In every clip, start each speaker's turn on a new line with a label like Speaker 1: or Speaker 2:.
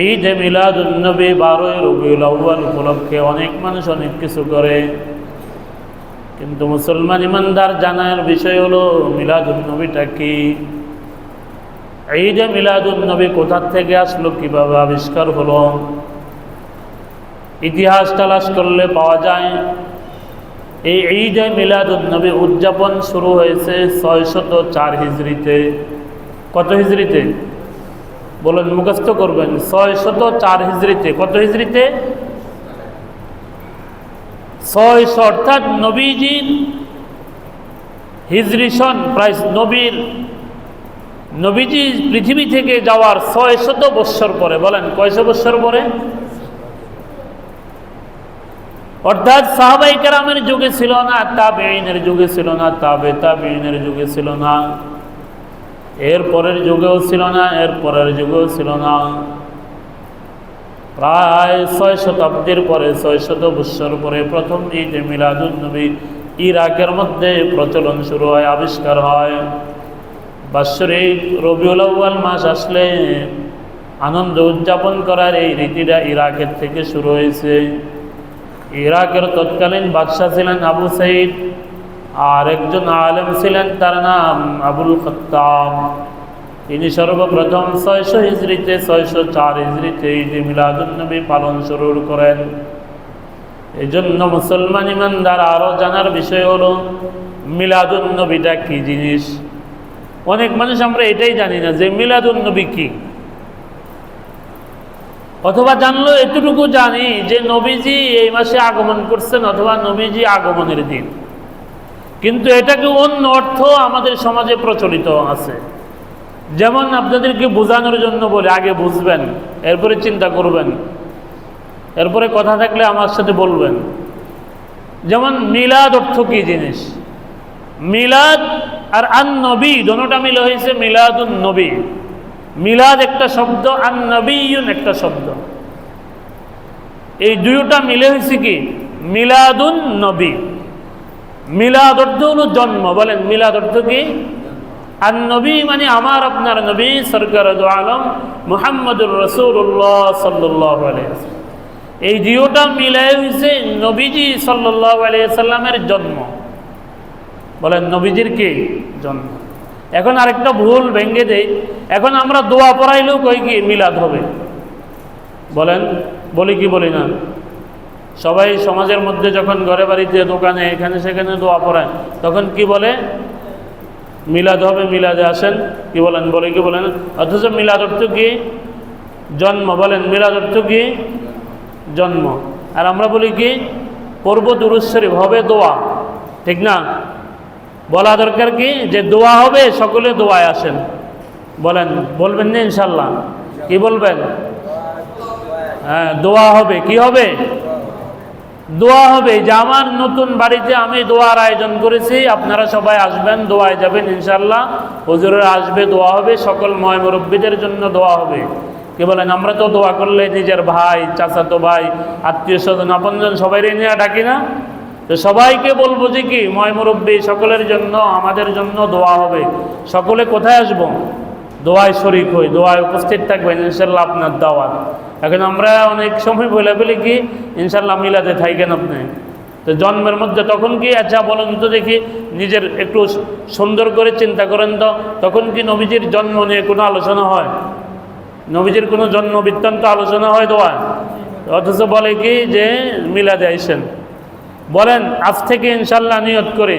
Speaker 1: ঈদ মিলাদুন্নবী 12ই রবিউল আউয়াল উপলক্ষে অনেক মানুষ অনেক কিছু করে, কিন্তু মুসলমান ইমানদার জানার বিষয় হলো মিলাদুন্নবীটা কি, ঈদ মিলাদুন্নবী কোথা থেকে আসলো, কিভাবে আবিষ্কার হলো। ইতিহাস তালাশ করলে পাওয়া যায় এই ঈদ মিলাদুন্নবী উদযাপন শুরু হয়েছে 604 হিজরিতে। কত হিজরিতে বলেন, মুখস্থ করবেন। 604 হিজরিতে। কত হিজরিতে? 600, অর্থাৎ নবীজির হিজরি সন প্রায় নবীজি পৃথিবী থেকে যাওয়ার 600 বৎসর পরে। বলেন কয়শো বৎসর পরে? অর্থাৎ সাহাবায়ে কেরামের যুগে ছিল না, তাবেঈনের যুগে ছিল না, তাবেঈনের যুগে ছিল না, এর পরের যুগেও ছিল না, এর পরের যুগেও ছিল না। প্রায় 6 শতাব্দীর পরে, 600 বৎসর পরে প্রথম ঈদ মিলাদুন্নবী ইরাকের মধ্যে প্রচলন শুরু হয়, আবিষ্কার হয়। বাৎসরিক রবিউল আউয়াল মাস আসলে আনন্দ উদযাপন করার এই রীতিটা ইরাকের থেকে শুরু হয়েছে। ইরাকের তৎকালীন বাদশাহ ছিলেন আবু সাইদ, আর একজন আলেম ছিলেন, তার নাম আবুল খাত্তাব। তিনি সর্বপ্রথম 600 হিজরিতে 604 হিজরিতে ঈদ মিলাদুন্নবী পালন শুরু করেন। এই জন্য মুসলমান ইমানদার আরও জানার বিষয় হলো মিলাদুন্নবীটা কি জিনিস। অনেক মানুষ আমরা এটাই জানি না যে মিলাদুন্নবী কি, অথবা জানলো এতটুকু জানি যে নবীজি এই মাসে আগমন করছেন অথবা নবীজি আগমনের দিন, কিন্তু এটাকে অন্য অর্থ আমাদের সমাজে প্রচলিত আছে। যেমন আপনাদেরকে বোঝানোর জন্য বলে, আগে বুঝবেন, এরপরে চিন্তা করবেন, এরপরে কথা থাকলে আমার সাথে বলবেন। যেমন মিলাদ অর্থ কি জিনিস? মিলাদ আর আন নবী দুটোটা মিলে হয়েছে মিলাদুন নবী। মিলাদ একটা শব্দ, আন নবিয়ুন একটা শব্দ, এই দুইটা মিলে হয়েছে কি মিলাদুন নবী। মিলাদ অর্থ হলো জন্ম। বলেন মিলাদ অর্থ কি? আর নবী মানে আমার আপনার নবী সরকার দু আলম মুহাম্মদুর রাসূলুল্লাহ সাল্লাল্লাহু আলাইহি ওয়াসাল্লাম, এই দুইটা মিলে হয়েছে নবীজি সাল্লাল্লাহু আলাইহি ওয়াসাল্লামের জন্ম। বলেন নবীজির কি জন্ম। এখন আরেকটা ভুল ভেঙে দেই, এখন আমরা দোয়া পড়াইলেও কই কি মিলাদ হবে। বলেন বলি কি বলি না? সবাই সমাজের মধ্যে যখন ঘরে বাড়িতে দোকানে এখানে সেখানে দোয়া পড়ায়, তখন কি বলে? মিলাদ হবে, মিলাদে আসেন। কি বলেন? বলে কি বলেন? অথচ মিলাদ অর্থ কি? জন্ম। বলেন মিলাদ অর্থ কি? জন্ম। আর আমরা বলি কি পড়ব দুরূদ শরীফ, হবে দোয়া, ঠিক না? বলা দরকার কি যে দোয়া হবে, সকলে দোয়ায় আসেন। বলেন বলবেন না ইনশাল্লাহ? কি বলবেন? হ্যাঁ দোয়া হবে। কি হবে? দোয়া হবে। যে আমার নতুন বাড়িতে আমি দোয়ার আয়োজন করেছি, আপনারা সবাই আসবেন, দোয়ায় যাবেন ইনশাল্লাহ। হুজুরের আসবে, দোয়া হবে, সকল ময় মুরব্বীদের জন্য দোয়া হবে। কি বলেন? আমরা তো দোয়া করলে নিজের ভাই, চাচাতো ভাই, আত্মীয় স্বজন, আপনজন সবাই নিয়ে ডাকি না? তো সবাইকে বলবো যে কি ময় মুরব্বী সকলের জন্য, আমাদের জন্য দোয়া হবে। সকলে কোথায় আসবো? দোয়ায় শরীক হই, দোয়ায় উপস্থিত থাকবেন ইনশাল্লাহ, আপনার দাওয়াত। এখন আমরা অনেক সময় বলে ফেলি কি ইনশাল্লাহ মিলাদে থাকেন আপনি। তো জন্মের মধ্যে তখন কি, আচ্ছা বলেন তো দেখি, নিজের একটু সুন্দর করে চিন্তা করেন তো, তখন কি নবীজির জন্ম নিয়ে কোনো আলোচনা হয়? নবীজির কোনো জন্ম বৃত্তান্ত আলোচনা হয় দোয়ায়? অথচ বলে কি যে মিলাদে আইসেন। বলেন আজ থেকে ইনশাল্লাহ নিয়ত করে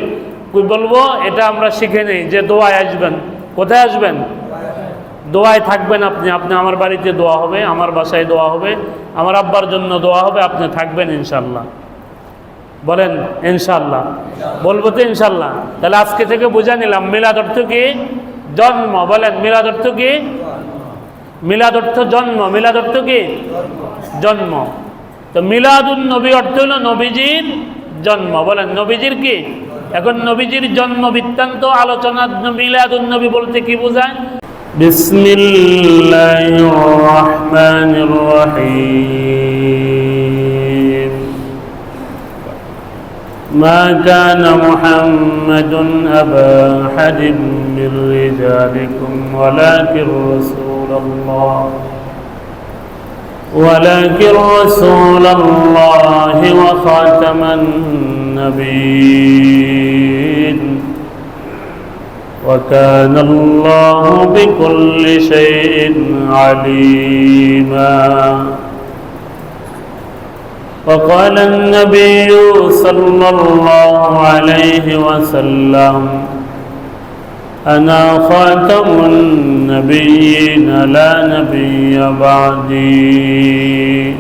Speaker 1: বলবো, এটা আমরা শিখে নেই যে দোয়ায় আসবেন। কোথায় আসবেন? দোয়ায় থাকবেন আপনি। আমার বাড়িতে দোয়া হবে, আমার বাসায় দোয়া হবে, আমার আব্বার জন্য দোয়া হবে, আপনি থাকবেন ইনশাল্লাহ। বলেন ইনশাল্লাহ। বলবো তো ইনশাল্লাহ। তাহলে আজকে থেকে বুঝে নিলাম মিলাদ অর্থ কি? জন্ম। বলেন মিলাদ অর্থ কি? মিলাদ অর্থ জন্ম। মিলাদ অর্থ কি? জন্ম। তো মিলাদুন নবী অর্থ হলো নবীজির জন্ম। বলেন নবীজির কি? এখন নবীজির জন্ম বৃত্তান্ত আলোচনা মিলাদুন নবী বলতে কি বোঝায়? বিসমিল্লাহির রহমানির রহিম। মা কানা মুহাম্মাদুন আবা আহাদিন মির রিজালিকুম ওয়ালাকিন রাসূলুল্লাহ ولكن رسول الله وخاتم النبيين وكان الله بكل شيء عليما. وقال النبي صلى الله عليه وسلم أنا خاتم النبيين لا نبي بعدي،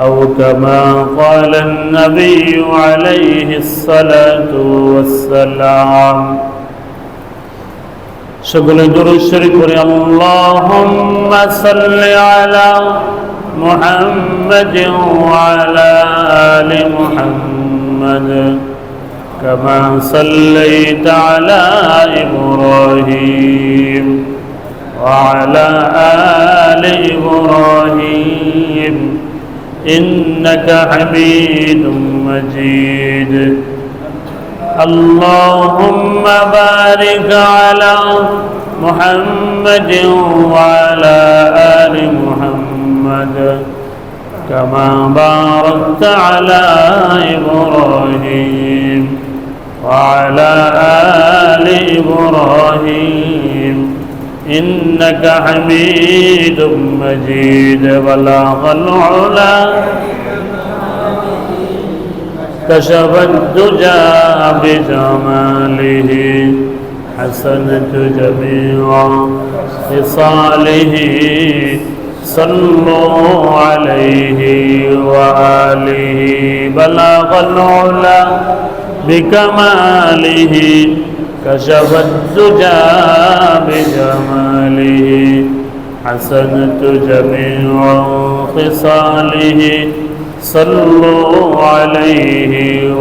Speaker 1: أو كما قال النبي عليه الصلاة والسلام. সকলে দুরূদ শরীফ পড়ে আল্লাহুম্মা সাল্লি আলা মুহাম্মাদিন ওয়া আলা আলি মুহাম্মাদ كما صليت على إبراهيم وعلى آل إبراهيم إنك حميد مجيد. اللهم بارك على محمد وعلى آل محمد كما باركت على إبراهيم وعلى آل إبراهيم إنك حميد مجيد. بلغ العلا كشف الدجى بجماله حسنت جميع خصاله صلوا عليه وآله. بلغ العلا بكماله كشف الدجى بجماله حسنت جميع خصاله صلوا عليه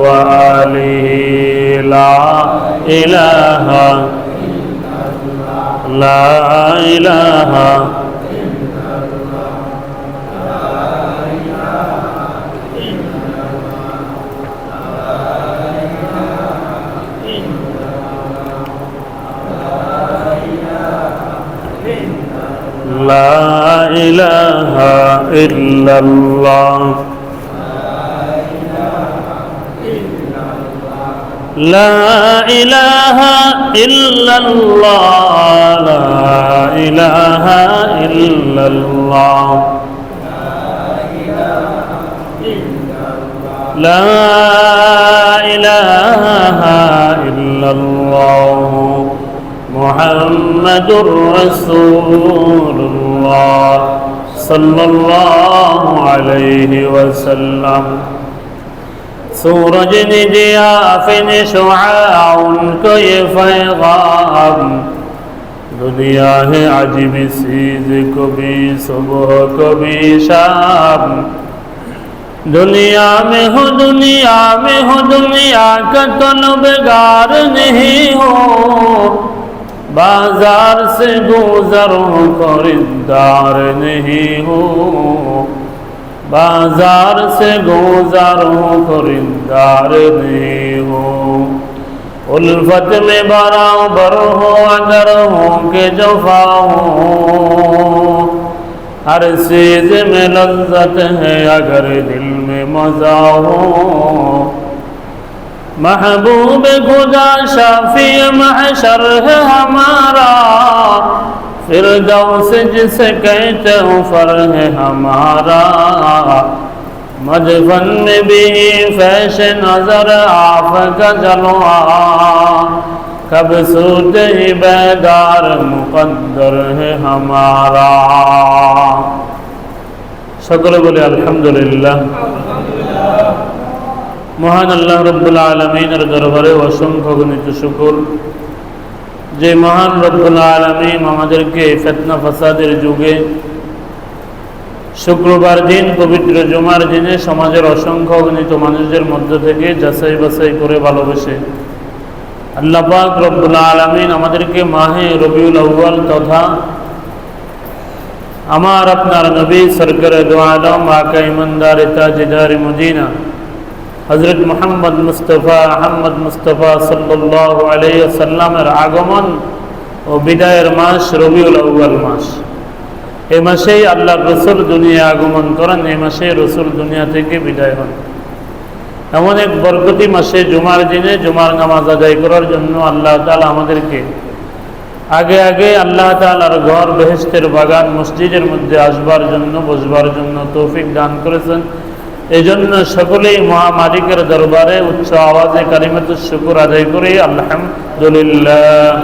Speaker 1: وآله. لا إله لا إله لا إله إلا الله لا إله إلا الله لا إله إلا الله لا إله إلا الله محمد رسول الله صلى الله عليه وسلم. सूरज ने दिया फिन शुआ उनको ये पैगाम, दुनिया है अजीब चीज, कभी सुबह कभी शाम। दुनिया में हो दुनिया में हो दुनिया का तलबगार नहीं हो, बाजार से गुजरो खरीदार नहीं हो, बाजार से गुजरो खरीदार नहीं हो। उल्फत में बराबर हो अगर हो के जफा हो, हर चीज में लज्जत है अगर दिल में मजा हो। महबूब खुदा शाफी महशर है हमारा, फिरदौस जिसे कहते हो फर है हमारा। मजफन में भी फैश नजर आपका जलवा, कब सूत ही बेदार मुकद्दर है हमारा। সকলে বলে আলহামদুলিল্লাহ। মহান আল্লাহ রব্বুল আলামিনের দরবারে অসংখ্য গণিত শুকর, যে মহান রব্বুল আলামিন আমাদেরকে ফিতনা ফাসাদের যুগে শুক্রবার দিন পবিত্র জুমার দিনে সমাজের অসংখ্য গণিত মানুষদের মধ্য থেকে যাচাই বাছাই করে ভালোবেসে আল্লাহ পাক রব্বুল আলামিন আমাদেরকে মাহে রবিউল আউয়াল তথা আমার আপনার নবী সরকারে দো আলম আকা ইমানদার তাজদার মদিনা হযরত মুহাম্মদ মুস্তাফা আহমদ মুস্তাফা সাল্লাল্লাহু আলাইহি ওয়াসাল্লামের আগমন ও বিদায়ের মাস রবিউল আউয়াল মাস। এই মাসেই আল্লাহর রসুল দুনিয়া আগমন করেন, এই মাসে রসুল দুনিয়া থেকে বিদায় হন। এমন এক বরকতি মাসে জুমার দিনে জুমার নামাজ আদায় করার জন্য আল্লাহ তাআলা আমাদেরকে আগে আগে আল্লাহ তাআলার ঘর বেহেশতের বাগান মসজিদের মধ্যে আসবার জন্য, বসবার জন্য তৌফিক দান করেছেন। এই জন্য সকলেই মহামালিকের দরবারে উচ্চ আওয়াজে কালিমাতুশ শুকর আদায় করি, আলহামদুলিল্লাহ।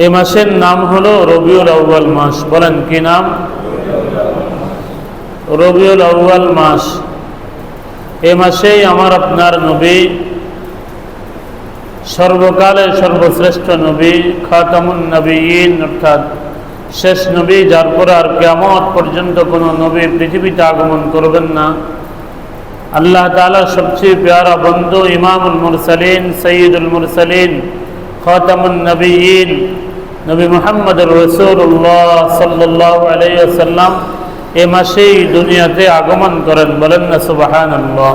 Speaker 1: এই মাসের নাম হলো রবিউল আউয়াল মাস। বলেন কি নাম? রবিউল আউয়াল মাস। এই মাসেই আমার আপনার নবী, সর্বকালের সর্বশ্রেষ্ঠ নবী, খাতামুন নবিয়্যিন অর্থাৎ শেষ নবী, যার পরে আর কিয়ামত পর্যন্ত কোনো নবী পৃথিবীতে আগমন করবেন না, আল্লাহ তাআলার সবচেয়ে প্যারা বন্ধু, ইমামুল মুরসালিন, সৈয়দুল মুরসালিন, খাতামুন নবিয়্যিন নবী মুহাম্মদুর রাসূলুল্লাহ সাল্লাল্লাহু আলাইহি ওয়াসাল্লাম এই মাসেই দুনিয়াতে আগমন করেন। বলেন না সুবহানাল্লাহ।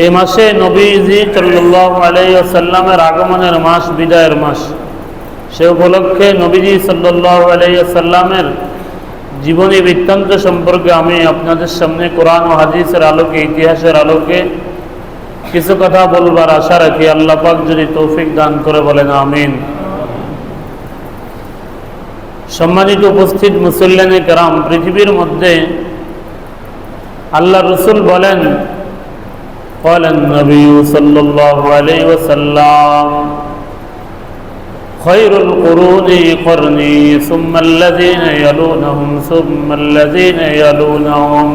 Speaker 1: এই মাসে নবীজি সাল্লাল্লাহু আলাইহি ওয়াসাল্লামের আগমনের মাস, বিদায়ের মাস। সে উপলক্ষে নবীজি সাল্লাল্লাহু আলাইহি ওয়াসাল্লামের জীবনী বৃত্তান্ত সম্পর্কে আমি আপনাদের সামনে কোরআন ও হাদিসের আলোকে, ইতিহাসের আলোকে কিছু কথা বলবার আশা রাখি। আল্লাহ পাক যদি তৌফিক দান করে, বলেন আমিন। সম্মানিত উপস্থিত মুসল্লিয়ানে কেরাম, পৃথিবীর মধ্যে আল্লাহ রসুল বলেন, قال النبي صلى الله عليه وسلم خير القرون قرني ثم الذين يلونهم ثم الذين يلونهم।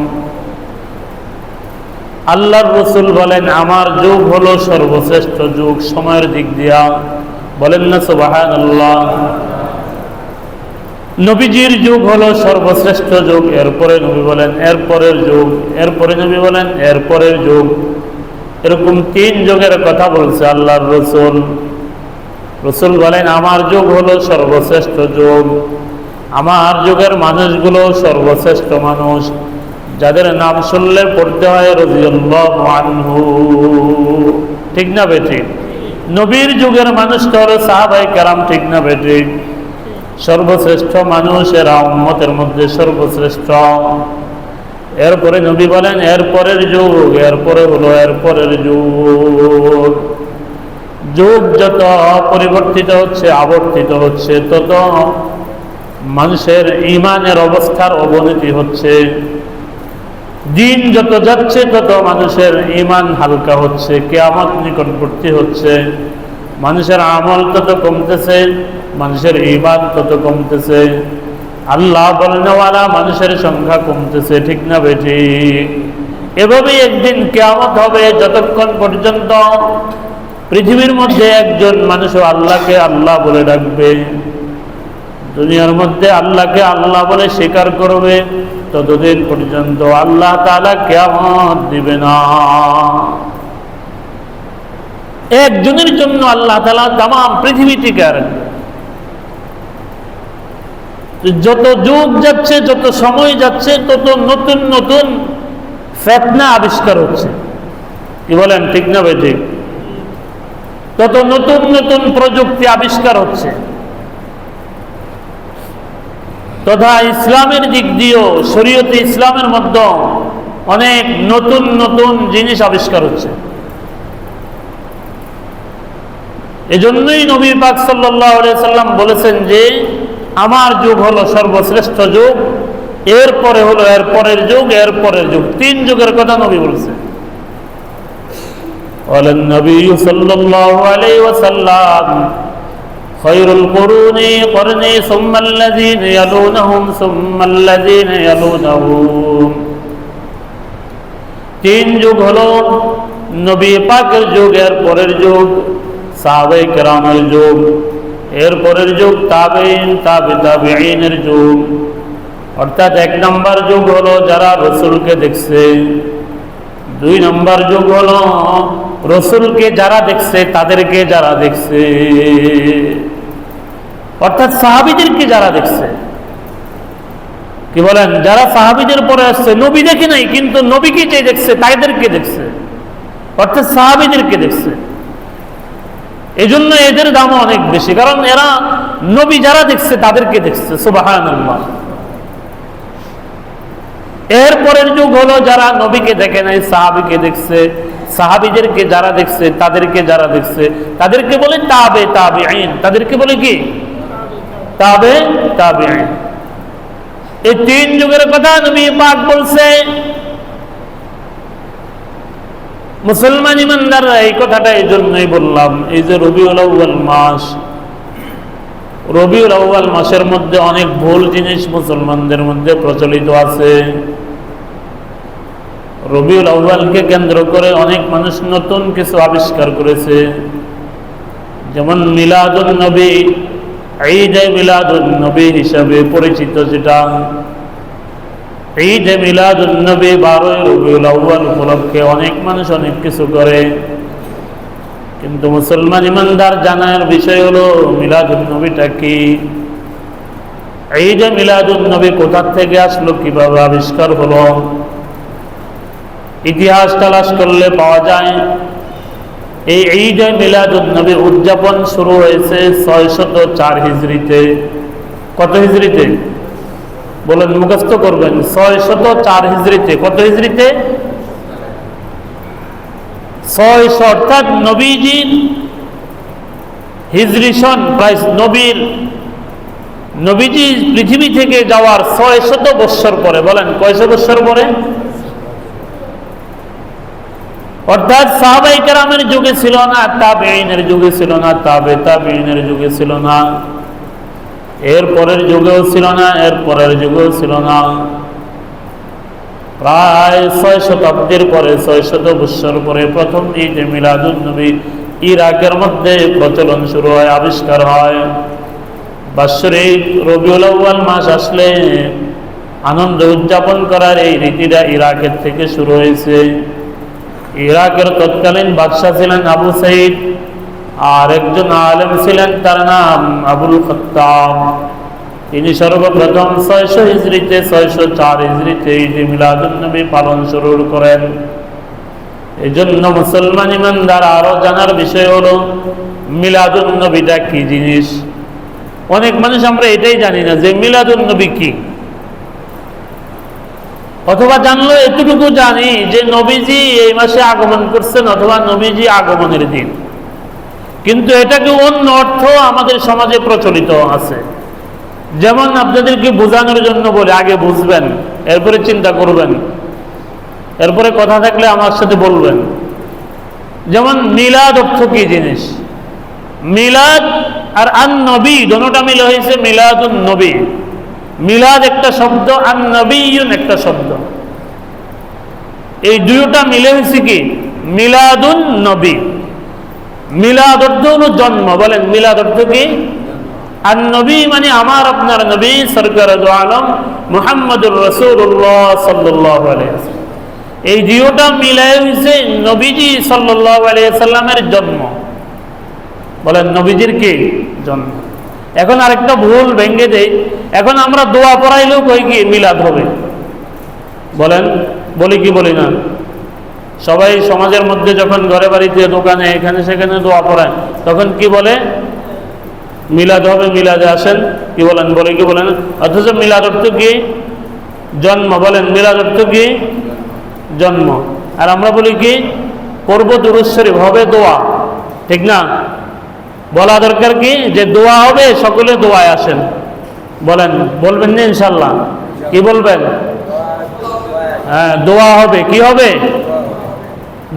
Speaker 1: আল্লাহর রসুল বলেন, আমার যুগ হলো সর্বশ্রেষ্ঠ যুগ সময়ের দিক দিয়া। বলেন না সুবহানাল্লাহ। নবীজির যুগ হলো সর্বশ্রেষ্ঠ যুগ, এরপরে নবী বলেন এরপরের যুগ, এরপরে নবী বলেন এরপরের যুগ। এরকম তিন যুগের কথা বলছে আল্লাহর রসুল। রসুল বলেন, আমার যুগ হলো সর্বশ্রেষ্ঠ যুগ, আমার যুগের মানুষগুলো সর্বশ্রেষ্ঠ মানুষ, যাদের নাম শুনলে পড়তে হয় রাদিয়াল্লাহু আনহু। ঠিক না বেঠিক? নবীর যুগের মানুষটা হলো সাহাবায়ে কেরাম। ঠিক না বেঠিক? সর্বশ্রেষ্ঠ মানুষ এরা, উম্মতের মধ্যে সর্বশ্রেষ্ঠ। এরপরে নবী বলেন এরপরের যুগ, এরপরে হলো এরপরের যুগ। যুগ যত পরিবর্তিত হচ্ছে, আবর্তিত হচ্ছে, তত মানুষের ঈমানের অবস্থার অবনতি হচ্ছে। দিন যত যাচ্ছে তত মানুষের ঈমান হালকা হচ্ছে, কিয়ামত নিকটবর্তী হচ্ছে। মানুষের আমল তত কমতেছে, মানুষের ঈমান তত কমতেছে, আল্লাহ বলনেওয়ালা মানুষের সংখ্যা কমতেছে। ঠিক না বেঠিক? এভাবেই একদিন কিয়ামত হবে, যতক্ষণ পর্যন্ত পৃথিবীর মধ্যে একজন মানুষও আল্লাহকে আল্লাহ বলে ডাকবে, দুনিয়ার মধ্যে আল্লাহকে আল্লাহ বলে স্বীকার করবে, ততদিন পর্যন্ত আল্লাহ তাআলা কিয়ামত দিবে না। একজনের জন্য আল্লাহ তাআলা তামাম পৃথিবী টিকে রাখবে। যত যুগ যাচ্ছে, যত সময় যাচ্ছে, তত নতুন নতুন ফিতনা আবিষ্কার হচ্ছে। কি বলেন? ঠিক না বেঠিক? তত নতুন নতুন প্রযুক্তি আবিষ্কার হচ্ছে, তথা ইসলামের দিক দিয়েও শরীয়তে ইসলামের মধ্যে অনেক নতুন নতুন জিনিস আবিষ্কার হচ্ছে। এজন্যই নবী পাক সাল্লাল্লাহু আলাইহি সাল্লাম বলেছেন যে আমার যুগ হলো সর্বশ্রেষ্ঠ যুগ, এরপরে হলো এরপরের যুগ, এরপরের যুগ। তিন যুগের কথা নবী বলেছেন। বলেন নবী সাল্লাল্লাহু আলাইহি ওয়াসাল্লাম খায়রুল কুরুনি করনি সুম্মা আল্লাযীনা ইয়ালুনহুম সুম্মা আল্লাযীনা ইয়ালুনহুম। তিন যুগ হলো নবী পাকের যুগ, এরপরের যুগ সাহাবায়ে কেরামের যুগ, এরপরের যুগ তাবেঈন, তাবেঈনের যুগ। অর্থাৎ এক নম্বর যুগ হলো যারা রসুলকে দেখছে, দুই নম্বর যুগ হলো রসুলকে যারা দেখছে তাদেরকে যারা দেখছে, অর্থাৎ সাহাবীদেরকে যারা দেখছে। কি বলেন? যারা সাহাবীদের পরে আসছে, নবী দেখে নাই কিন্তু নবীকে যে দেখছে তাদেরকে দেখছে, অর্থাৎ সাহাবীদেরকে দেখছে। এই জন্য এদের দামও অনেক বেশি, কারণ এরা নবী যারা দেখছে তাদেরকে দেখছে। সুবহানাল্লাহ। এরপরের যুগ হলো যারা নবীকে দেখে নাই, সাহাবীকে দেখছে, সাহাবীদেরকে যারা দেখছে তাদেরকে যারা দেখছে তাদেরকে বলে তাবে তাবিঈন। তাদেরকে বলে কি? তাবে তাবিঈন। এই তিন যুগের কথা নবী পাক বলছে। মুসলমান ইমানদাররা এই কথাটা এই জন্যই বললাম, এই যে রবিউল আউয়াল মাস, রবিউল আউয়াল মাসের মধ্যে অনেক ভুল জিনিস মুসলমানদের মধ্যে প্রচলিত আছে। রবিউল আউয়ালকে কেন্দ্র করে অনেক মানুষ নতুন কিছু আবিষ্কার করেছে, যেমন মিলাদুন নবী, ঈদে মিলাদুন নবী হিসাবে পরিচিত যেটা, ঈদে মিলাদুন নবী 12 রবিউল আউয়াল উপলক্ষে অনেক মানুষ অনেক কিছু করে। কিন্তু মুসলমান ইমানদার জানার বিষয় হলো মিলাদুন নবীটা কি, ঈদে মিলাদুন নবী কোথা থেকে আসলো, কিভাবে আবিষ্কার হলো। ইতিহাস তালাশ করলে পাওয়া যায় এই ঈদে মিলাদুন নবীর উদযাপন শুরু হয়েছে 604 হিজরিতে। কত হিজরিতে বলেন, মুখস্থ করবেন। 604 হিজরিতে। কত হিজরিতে? 600, অর্থাৎ নবীজির হিজরি সন প্রায় নবীজি পৃথিবী থেকে যাওয়ার 600 বৎসর পরে। বলেন কয়শো বৎসর পরে? অর্থাৎ সাহাবায়ে কেরামের যুগে ছিল না, তাবেঈনের যুগে ছিল না, তাবে তাবেঈনের যুগে ছিল না, এর পরের যুগেও ছিল না, এর পরের যুগেও ছিল না। প্রায় 6 শতাব্দীর পরে, 600 বৎসর পরে প্রথম ঈদে মিলাদুন নবী ইরাকের মধ্যে প্রচলন শুরু হয়, আবিষ্কার হয়। বাৎসরিক রবিউল আউয়াল মাস আসলে আনন্দ উদযাপন করার এই রীতিটা ইরাকের থেকে শুরু হয়েছে। ইরাকের তৎকালীন বাদশাহ ছিলেন আবু সাইদ, আর একজন আলেম ছিলেন, তার নাম আবুল খাত্তাব। তিনি সর্বপ্রথম 600 হিজরিতে, 604 হিজরিতে ঈদে মিলাদুন নবী পালন শুরু করেন। এই জন্য মুসলমান ইমানদার আরো জানার বিষয় হলো মিলাদুন নবীটা কি জিনিস। অনেক মানুষ আমরা এটাই জানি না যে মিলাদুন নবী কি, অথবা জানলো এতটুকু জানি যে নবীজি এই মাসে আগমন করছেন অথবা নবীজি আগমনের দিন, কিন্তু এটাকে অন্য অর্থ আমাদের সমাজে প্রচলিত আছে। যেমন আপনাদেরকে বোঝানোর জন্য বলে, আগে বুঝবেন এরপরে চিন্তা করবেন, এরপরে কথা থাকলে আমার সাথে বলবেন। যেমন মিলাদ অর্থ কি জিনিস? মিলাদ আর আন নবী দুটোটা মিলে হয়েছে মিলাদুন নবী। মিলাদ একটা শব্দ, আন নবিয়ুন একটা শব্দ, এই দুইটা মিলে হয়েছে কি মিলাদুন নবী। মিলাদ অর্থ হলো জন্ম। বলেন মিলাদ অর্থ কি? আর নবী মানে আমার আপনার নবী সরকার দু আলম মুহাম্মদুর রাসূলুল্লাহ সাল্লাল্লাহু আলাইহি ওয়াসাল্লাম, এই দুইটা মিলাই হয়েছে নবীজি সাল্লাল্লাহু আলাইহি ওয়াসাল্লামের জন্ম। বলেন নবীজির কি জন্ম। এখন আরেকটা ভুল ভেঙে দেই, এখন আমরা দোয়া পড়াইলেও কই কি মিলাদ হবে। বলেন বলি কি বলি না? সবাই সমাজের মধ্যে যখন ঘরে বাড়িতে দোকানে এখানে সেখানে দোয়া পড়ায় তখন কি বলে? মিলাদ হবে, মিলাদে আসেন। কি বলেন? বলে কি বলেন? অথচ মিলাদ অর্থ কি? জন্ম। বলেন মিলাদ অর্থ কি? জন্ম। আর আমরা বলি কি করব দুরূদ শরীফ, হবে দোয়া, ঠিক না? বলা দরকার কি যে দোয়া হবে, সকলে দোয়ায় আসেন। বলেন বলবেন না ইনশাল্লাহ? কি বলবেন? হ্যাঁ দোয়া হবে। কি হবে?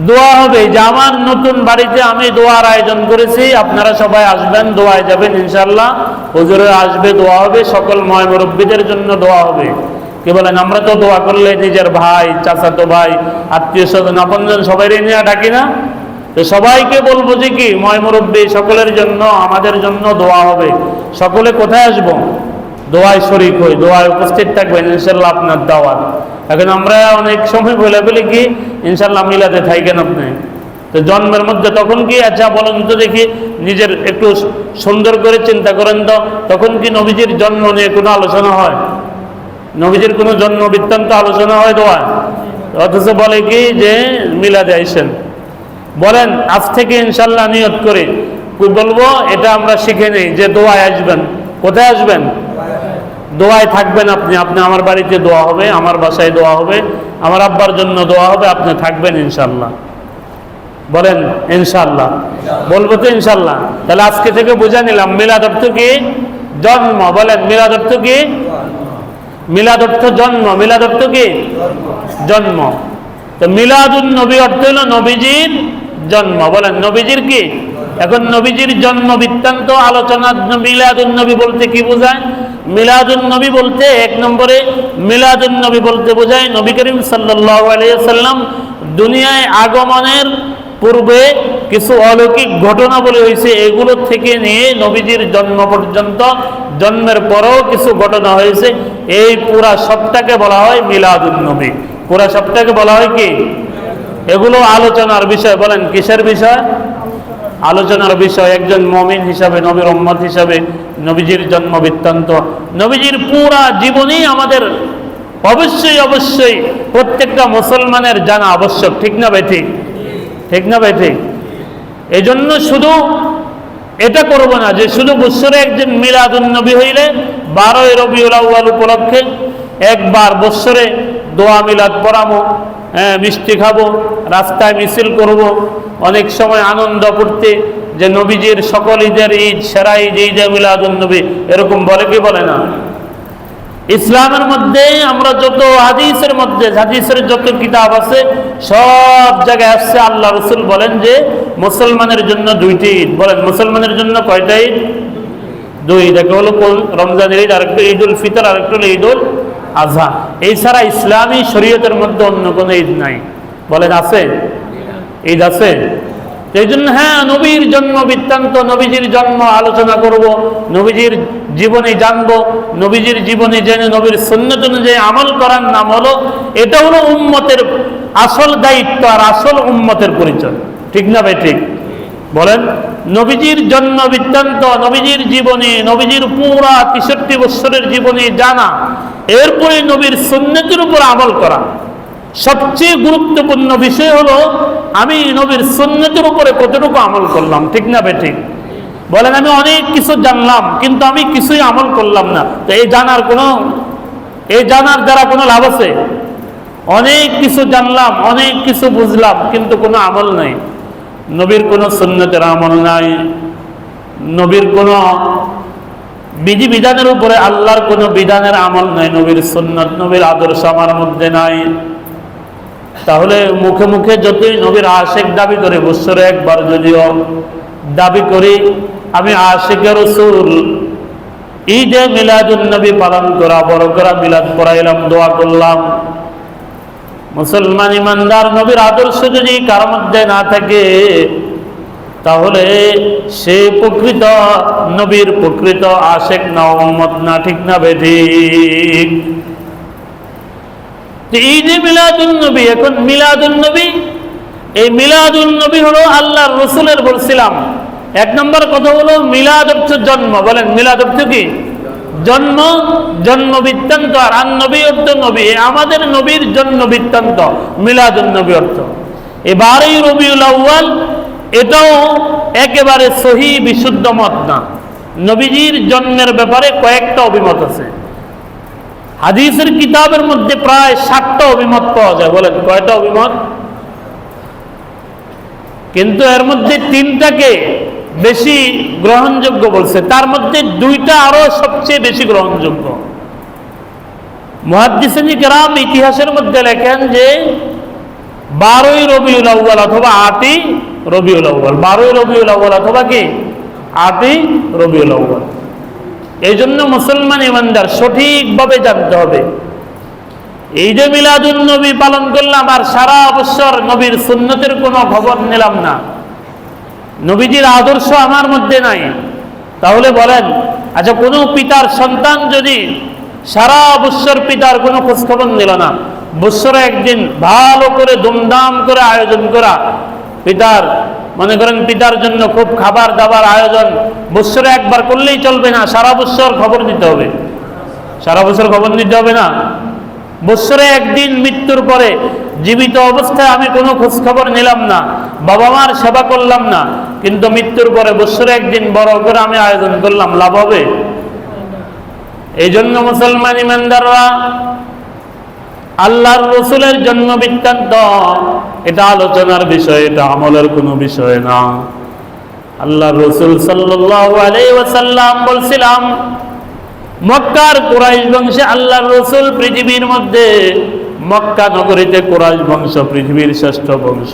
Speaker 1: দোয়া হবে। যে আমার নতুন বাড়িতে আমি দোয়ার আয়োজন করেছি, আপনারা সবাই আসবেন, দোয়ায় যাবেন ইনশাল্লাহ। হুজুরে আসবে, দোয়া হবে, সকল ময় মুরব্বীদের জন্য দোয়া হবে। কি বলেন? আমরা তো দোয়া করলে নিজের ভাই, চাচাতো ভাই, আত্মীয় স্বজন, আপনজন সবাই নিয়ে ডাকি না? তো সবাইকে বলবো যে কি ময় মুরব্বী সকলের জন্য, আমাদের জন্য দোয়া হবে। সকলে কোথায় আসবো? দোয়ায় শরীক হই, দোয়ায় উপস্থিত থাকবেন ইনশাল্লাহ, আপনার দাওয়াত। এখন আমরা অনেক সময় বলে বলি কি ইনশাল্লাহ মিলাদে থাকেন আপনি। তো জন্মের মধ্যে তখন কি, আচ্ছা বলেন তো দেখি, নিজের একটু সুন্দর করে চিন্তা করেন তো, তখন কি নবীজির জন্ম নিয়ে কোনো আলোচনা হয়? নবীজির কোনো জন্ম বৃত্তান্ত আলোচনা হয় দোয়ায়? অথচ বলে কি যে মিলাদে আইসেন। বলেন আজ থেকে ইনশাল্লাহ নিয়ত করে বলবো এটা আমরা শিখে নেই যে দোয়ায় আসবেন। কোথায় আসবেন? দোয়ায় থাকবেন। আপনি আমার বাড়িতে দোয়া হবে, আমার বাসায় দোয়া হবে, আমার আব্বার জন্য দোয়া হবে, আপনি থাকবেন ইনশাল্লাহ। বলেন ইনশাল্লাহ। বলবো তো ইনশাল্লাহ। তাহলে আজকে থেকে বুঝে নিলাম মিলাদ অর্থ কি? জন্ম। বলেন মিলাদ অর্থ কি? মিলাদ অর্থ জন্ম। মিলাদ অর্থ কি? জন্ম। তো মিলাদুন নবী অর্থ হলো নবীজির জন্ম। বলেন নবীজির কি? এখন নবীজির জন্ম বৃত্তান্ত আলোচনা। মিলাদুন নবী বলতে কি বোঝায়? মিলাদুন নবী বলতে এক নম্বরে মিলাদুন নবী বলতে বোঝায় নবী করিম সাল্লাল্লাহু আলাইহি সাল্লাম দুনিয়ায় আগমনের পূর্বে কিছু অলৌকিক ঘটনা বলে হয়েছে, এগুলো থেকে নিয়ে নবীজির জন্ম পর্যন্ত, জন্মের পরেও কিছু ঘটনা হয়েছে, এই পুরা সবটাকে বলা হয় মিলাদুন নবী। পুরা সবটাকে বলা হয় কি? এগুলো আলোচনার বিষয়। বলেন কিসের বিষয়? আলোচনার বিষয়। একজন মুমিন হিসাবে, নবীর উম্মত হিসাবে নবীজির জন্ম বৃত্তান্ত, নবীজির পুরা জীবনী আমাদের অবশ্যই অবশ্যই প্রত্যেকটা মুসলমানের জানা আবশ্যক। ঠিক না ভাই? ঠিক, ঠিক না ভাই? ঠিক। এই জন্য শুধু এটা করব না যে শুধু বৎসরে একদিন মিলাদুন নবী হইলে 12ই রবিউল আউয়াল উপলক্ষে একবার বৎসরে দোয়া মিলাদ পড়াবো, মিষ্টি খাবো, রাস্তায় মিছিল করব, অনেক সময় আনন্দ করতে যে নবীজির সকল ঈদের ঈদ, সেরা ঈদ, ঈদে মিলাদুন নবী, এরকম বলে কি বলে না? ইসলামের মধ্যে আমরা যত হাদিসের মধ্যে, হাদিসের যত কিতাব আছে সব জায়গায় আসছে আল্লাহ রসুল বলেন যে মুসলমানের জন্য দুইটি ঈদ। বলেন মুসলমানের জন্য কয়টা ঈদ? দুই। দেখা হলো কোন? রমজানের ঈদ, আরেকটা ঈদুল ফিতর, আরেকটা হলো ঈদুল আজহা। এছাড়া ইসলামী শরীয়তের মধ্যে অন্য কোনো ঈদ নাই। বলেন আছে? ঈদ আছে। এই জন্য হ্যাঁ, নবীর জন্ম বৃত্তান্ত, নবীজির জন্ম আলোচনা করব, নবীজির জীবনে জানবো, নবীজির জীবনে জেনে নবীর সুন্নত অনুযায়ী আমল করার নাম হলো, এটা হলো উম্মতের আসল দায়িত্ব আর আসল উম্মতের পরিচয়। ঠিক না ভাই? ঠিক। বলেন নবীজির জন্ম বৃত্তান্ত, নবীজির জীবনী, নবীজির পুরা 63 বছরের জীবনী জানা, এরপরে নবীর সুন্নতের উপর আমল করা। সবচেয়ে গুরুত্বপূর্ণ বিষয় হলো আমি নবীর সুন্নতের উপরে কতটুকু আমল করলাম। ঠিক না ভাই? ঠিক। বলেন আমি অনেক কিছু জানলাম কিন্তু আমি কিছুই আমল করলাম না, তো এই জানার দ্বারা কোনো লাভ আছে? অনেক কিছু জানলাম, অনেক কিছু বুঝলাম কিন্তু কোনো আমল নাই। নবীর কোনো সুন্নতের আমল নাই, নবীর কোনো বিধিবিধানের উপরে আল্লাহর কোনো বিধানের আমল নাই, নবীর সুন্নত, নবীর আদর্শ আমার মধ্যে নাই। তাহলে মুখে মুখে যতই নবীর আশিক দাবি করে, বৎসরে একবার যদিও দাবি করি আমি আশিকে রাসূল, ঈদে মিলাদুন নবী পালন করা, বড় করা, মিলাদ পড়াইলাম, দোয়া করলাম, মুসলমান ইমানদার নবীর আদর্শ যদি কার মধ্যে না থাকে তাহলে সে প্রকৃত নবীর প্রকৃত আশিক না, উম্মত না। ঠিক না বেঠিক? ঈদে মিলাদুন নবী। এখন মিলাদুন নবী, এই মিলাদুন নবী হলো আল্লাহর রসুলের, বলছিলাম এক নম্বর কথা হলো মিলাদ অর্থ জন্ম। বলেন মিলাদ অর্থ কি? জন্ম, জন্ম বৃত্তান্ত। আর নবী অর্থ নবী, আমাদের নবীর জন্ম বৃত্তান্ত মিলাদুন নবী অর্থ। এই 12ই রবিউল আউয়াল এটাও একেবারে সহি বিশুদ্ধ মত না। নবীজির জন্মের ব্যাপারে কয়েকটা অভিমত আছে। হাদিসের কিতাবের মধ্যে প্রায় 60টা অভিমত পাওয়া যায়। বলেন কয়টা অভিমত? কিন্তু এর মধ্যে 3টাকে বেশি গ্রহণযোগ্য বলছে, তার মধ্যে 2টা আরো সবচেয়ে বেশি গ্রহণযোগ্য। মুহাদ্দিসিন কিরাম ইতিহাসের মধ্যে লেখেন যে 12ই রবিউল আউয়াল অথবা 8ই রবিউল আউয়াল, 12ই রবিউল আউয়াল অথবা কি 8ই রবিউল আউয়াল। এই জন্য মুসলমান ইমানদার সঠিকভাবে জানতে হবে, ঈদে মিলাদুন নবী পালন করলাম আর সারা বছর নবীর সুন্নতের কোনো খবর নিলাম না, নবীজির আদর্শ আমার মধ্যে নাই, তাহলে বলেন আচ্ছা কোনো পিতার সন্তান যদি সারা বছর পিতার কোনো খোঁজখবর নিল না, বছরে একদিন ভালো করে ধুমধাম করে আয়োজন করা, পিতার মনে করেন পিতার জন্য খুব খাবার দাবার আয়োজন বছরে একবার করলেই চলবে না, সারা বছর খবর নিতে হবে। সারা বছর খবর নিতে হবে না, বছরে একদিন মৃত্যুর পরে জীবিত অবস্থায় আমি কোনো খোঁজখবর নিলাম না, বাবা মার সেবা করলাম না, কিন্তু মৃত্যুর পরে বছরে একদিন বড় করে আমি আয়োজন করলাম, লাভ হবে? এই জন্য মুসলমান ইমানদাররা আল্লাহর রসুলের জন্ম বৃত্তান্ত এটা আলোচনার বিষয়, এটা আমলের কোনো বিষয় না। আল্লাহর রসুল সাল্লাল্লাহু আলাইহি ওয়াসাল্লাম বলছিলাম, মক্কার কুরাইশ বংশে আল্লাহর রসুল পৃথিবীর মধ্যে, মক্কা নগরীতে কুরাইশ বংশ পৃথিবীর শ্রেষ্ঠ বংশ।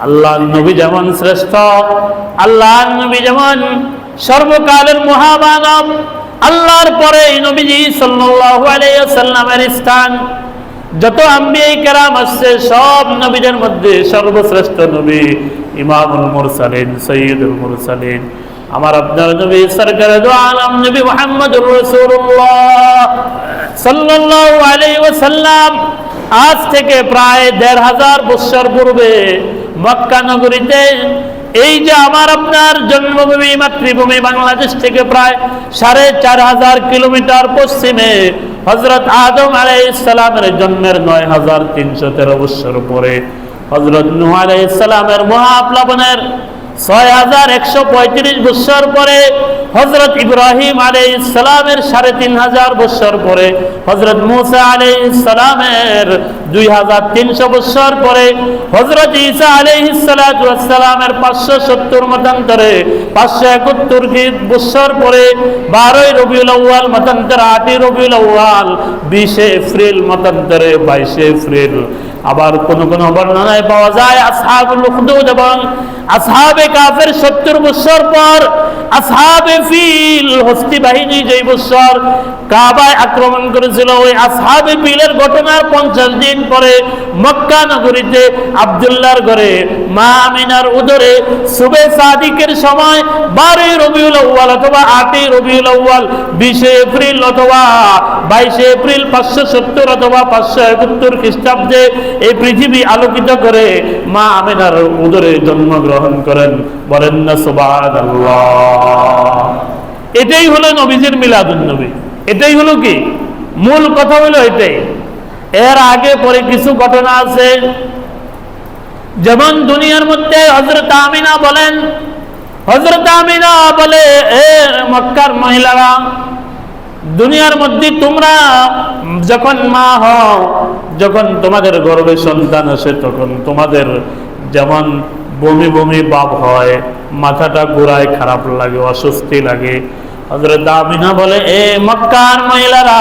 Speaker 1: আল্লাহর নবী যেমন শ্রেষ্ঠ, আল্লাহর নবী যেমন সর্বকালের মহামানব, আল্লাহর পরে নবীজি সাল্লাল্লাহু আলাইহি ওয়াসাল্লামের স্থান। যত আম্বিয়া কেরাম আছে সব নবীদের মধ্যে সর্বশ্রেষ্ঠ নবী ইমামুল মুরসালিন, সৈয়দুল মুরসালিন, আমার আপনার নবী সরকারে দো আলম নবী মুহাম্মদুর রাসূলুল্লাহ সাল্লাল্লাহু আলাইহি ওয়াসাল্লাম আজ থেকে প্রায় ১৫০০ বছর পূর্বে মক্কা নগরীতে, এই যে আমার আপনার জন্মভূমি মাতৃভূমি বাংলাদেশ থেকে প্রায় ৪৫০০ কিলোমিটার পশ্চিমে হযরত আদম আলাইহিস সালামের জন্মের ৯৩১৩ বছর পরে, হযরত নূহ আলাইহিস সালামের মহাপ্লাবনের ৬১৩৫ বছর পরে, হযরত ইব্রাহিম আলাইহিস সালামের ৩৫০০ বছর পরে, হযরত মূসা আলাইহিস সালামের ২৩০০ বছর পরে, হযরত ঈসা আলাইহিস সালাতু ওয়াস সালামের ৫৭০ মতান্তরে ৫৭১ বছর পরে, ১২ই রবিউল আউয়াল মতান্তরে ৮ই রবিউল আউয়াল, ২০ এপ্রিল মতান্তরে ২২ এপ্রিল। আবার কোন কোন বর্ণনায় পাওয়া যায় আসহাবুল উখদুদ এবং আসহাবে কাফের ৭০ বছর পর, আসহাবে ফিল হস্তি বাহিনী যেই বছর কাবায় আক্রমণ করেছিল, ওই আসহাবে ফিলের ঘটনার ৫০ দিন পরে মক্কা নগরীতে আব্দুল্লাহর ঘরে মা আমিনার উদরে সুবে সাদিকের সময় ১২ই রবিউল আউয়াল অথবা ৮ই রবিউল আউয়াল, ২০ এপ্রিল অথবা ২২ এপ্রিল ৫৭০ অথবা ৫৭১ খ্রিস্টাব্দে এই পৃথিবী আলোকিত করে মা আমিনার উদরে জন্মগ্রহণ করেন। বলেন না সুবহানাল্লাহ। এটাই হলো নবীজির মিলাদুন নবী, এটাই হলো কি মূল কথা, হলো এটাই। এর আগে পরে কিছু ঘটনা আছে, যেমন দুনিয়ার মধ্যে হযরত আমিনা বলেন, হযরত আমিনা বলে, এ মক্কার মহিলারা, দুনিয়ার মধ্যে তোমরা যখন মা হও, যখন তোমাদের গর্ভে সন্তান আসে, তখন তোমাদের যেমন বমি বমি ভাব হয়, মাথাটা ঘোরায়, খারাপ লাগে, অস্বস্তি লাগে। হযরত আমিনা বলে, এ মক্কার মহিলারা,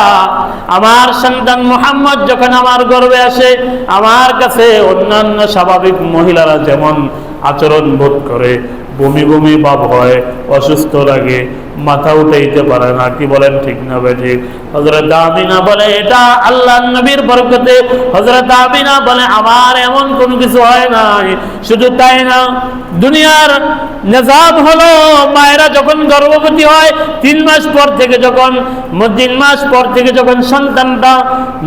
Speaker 1: আমার সন্তান মুহাম্মদ যখন আমার গর্ভে আসে, আমার কাছে অন্যান্য স্বাভাবিক মহিলারা যেমন আচরণ বোধ করে, বমি বমি ভাব হয়, অসুস্থ লাগে, মাথা উঠাইতে পারে না। কি বলেন, ঠিক না বেঠিক? হযরত আমিনা বলে, এটা আল্লাহর নবীর বরকতে। হযরত আমিনা বলে, আমার এমন কোনো কিছু হয় নাই। শুধু তাই না, দুনিয়ার নিজাম হলো মায়েরা যখন গর্ভবতী হয়, ৩ মাস পর থেকে যখন ৩ মাস পর থেকে যখন সন্তানটা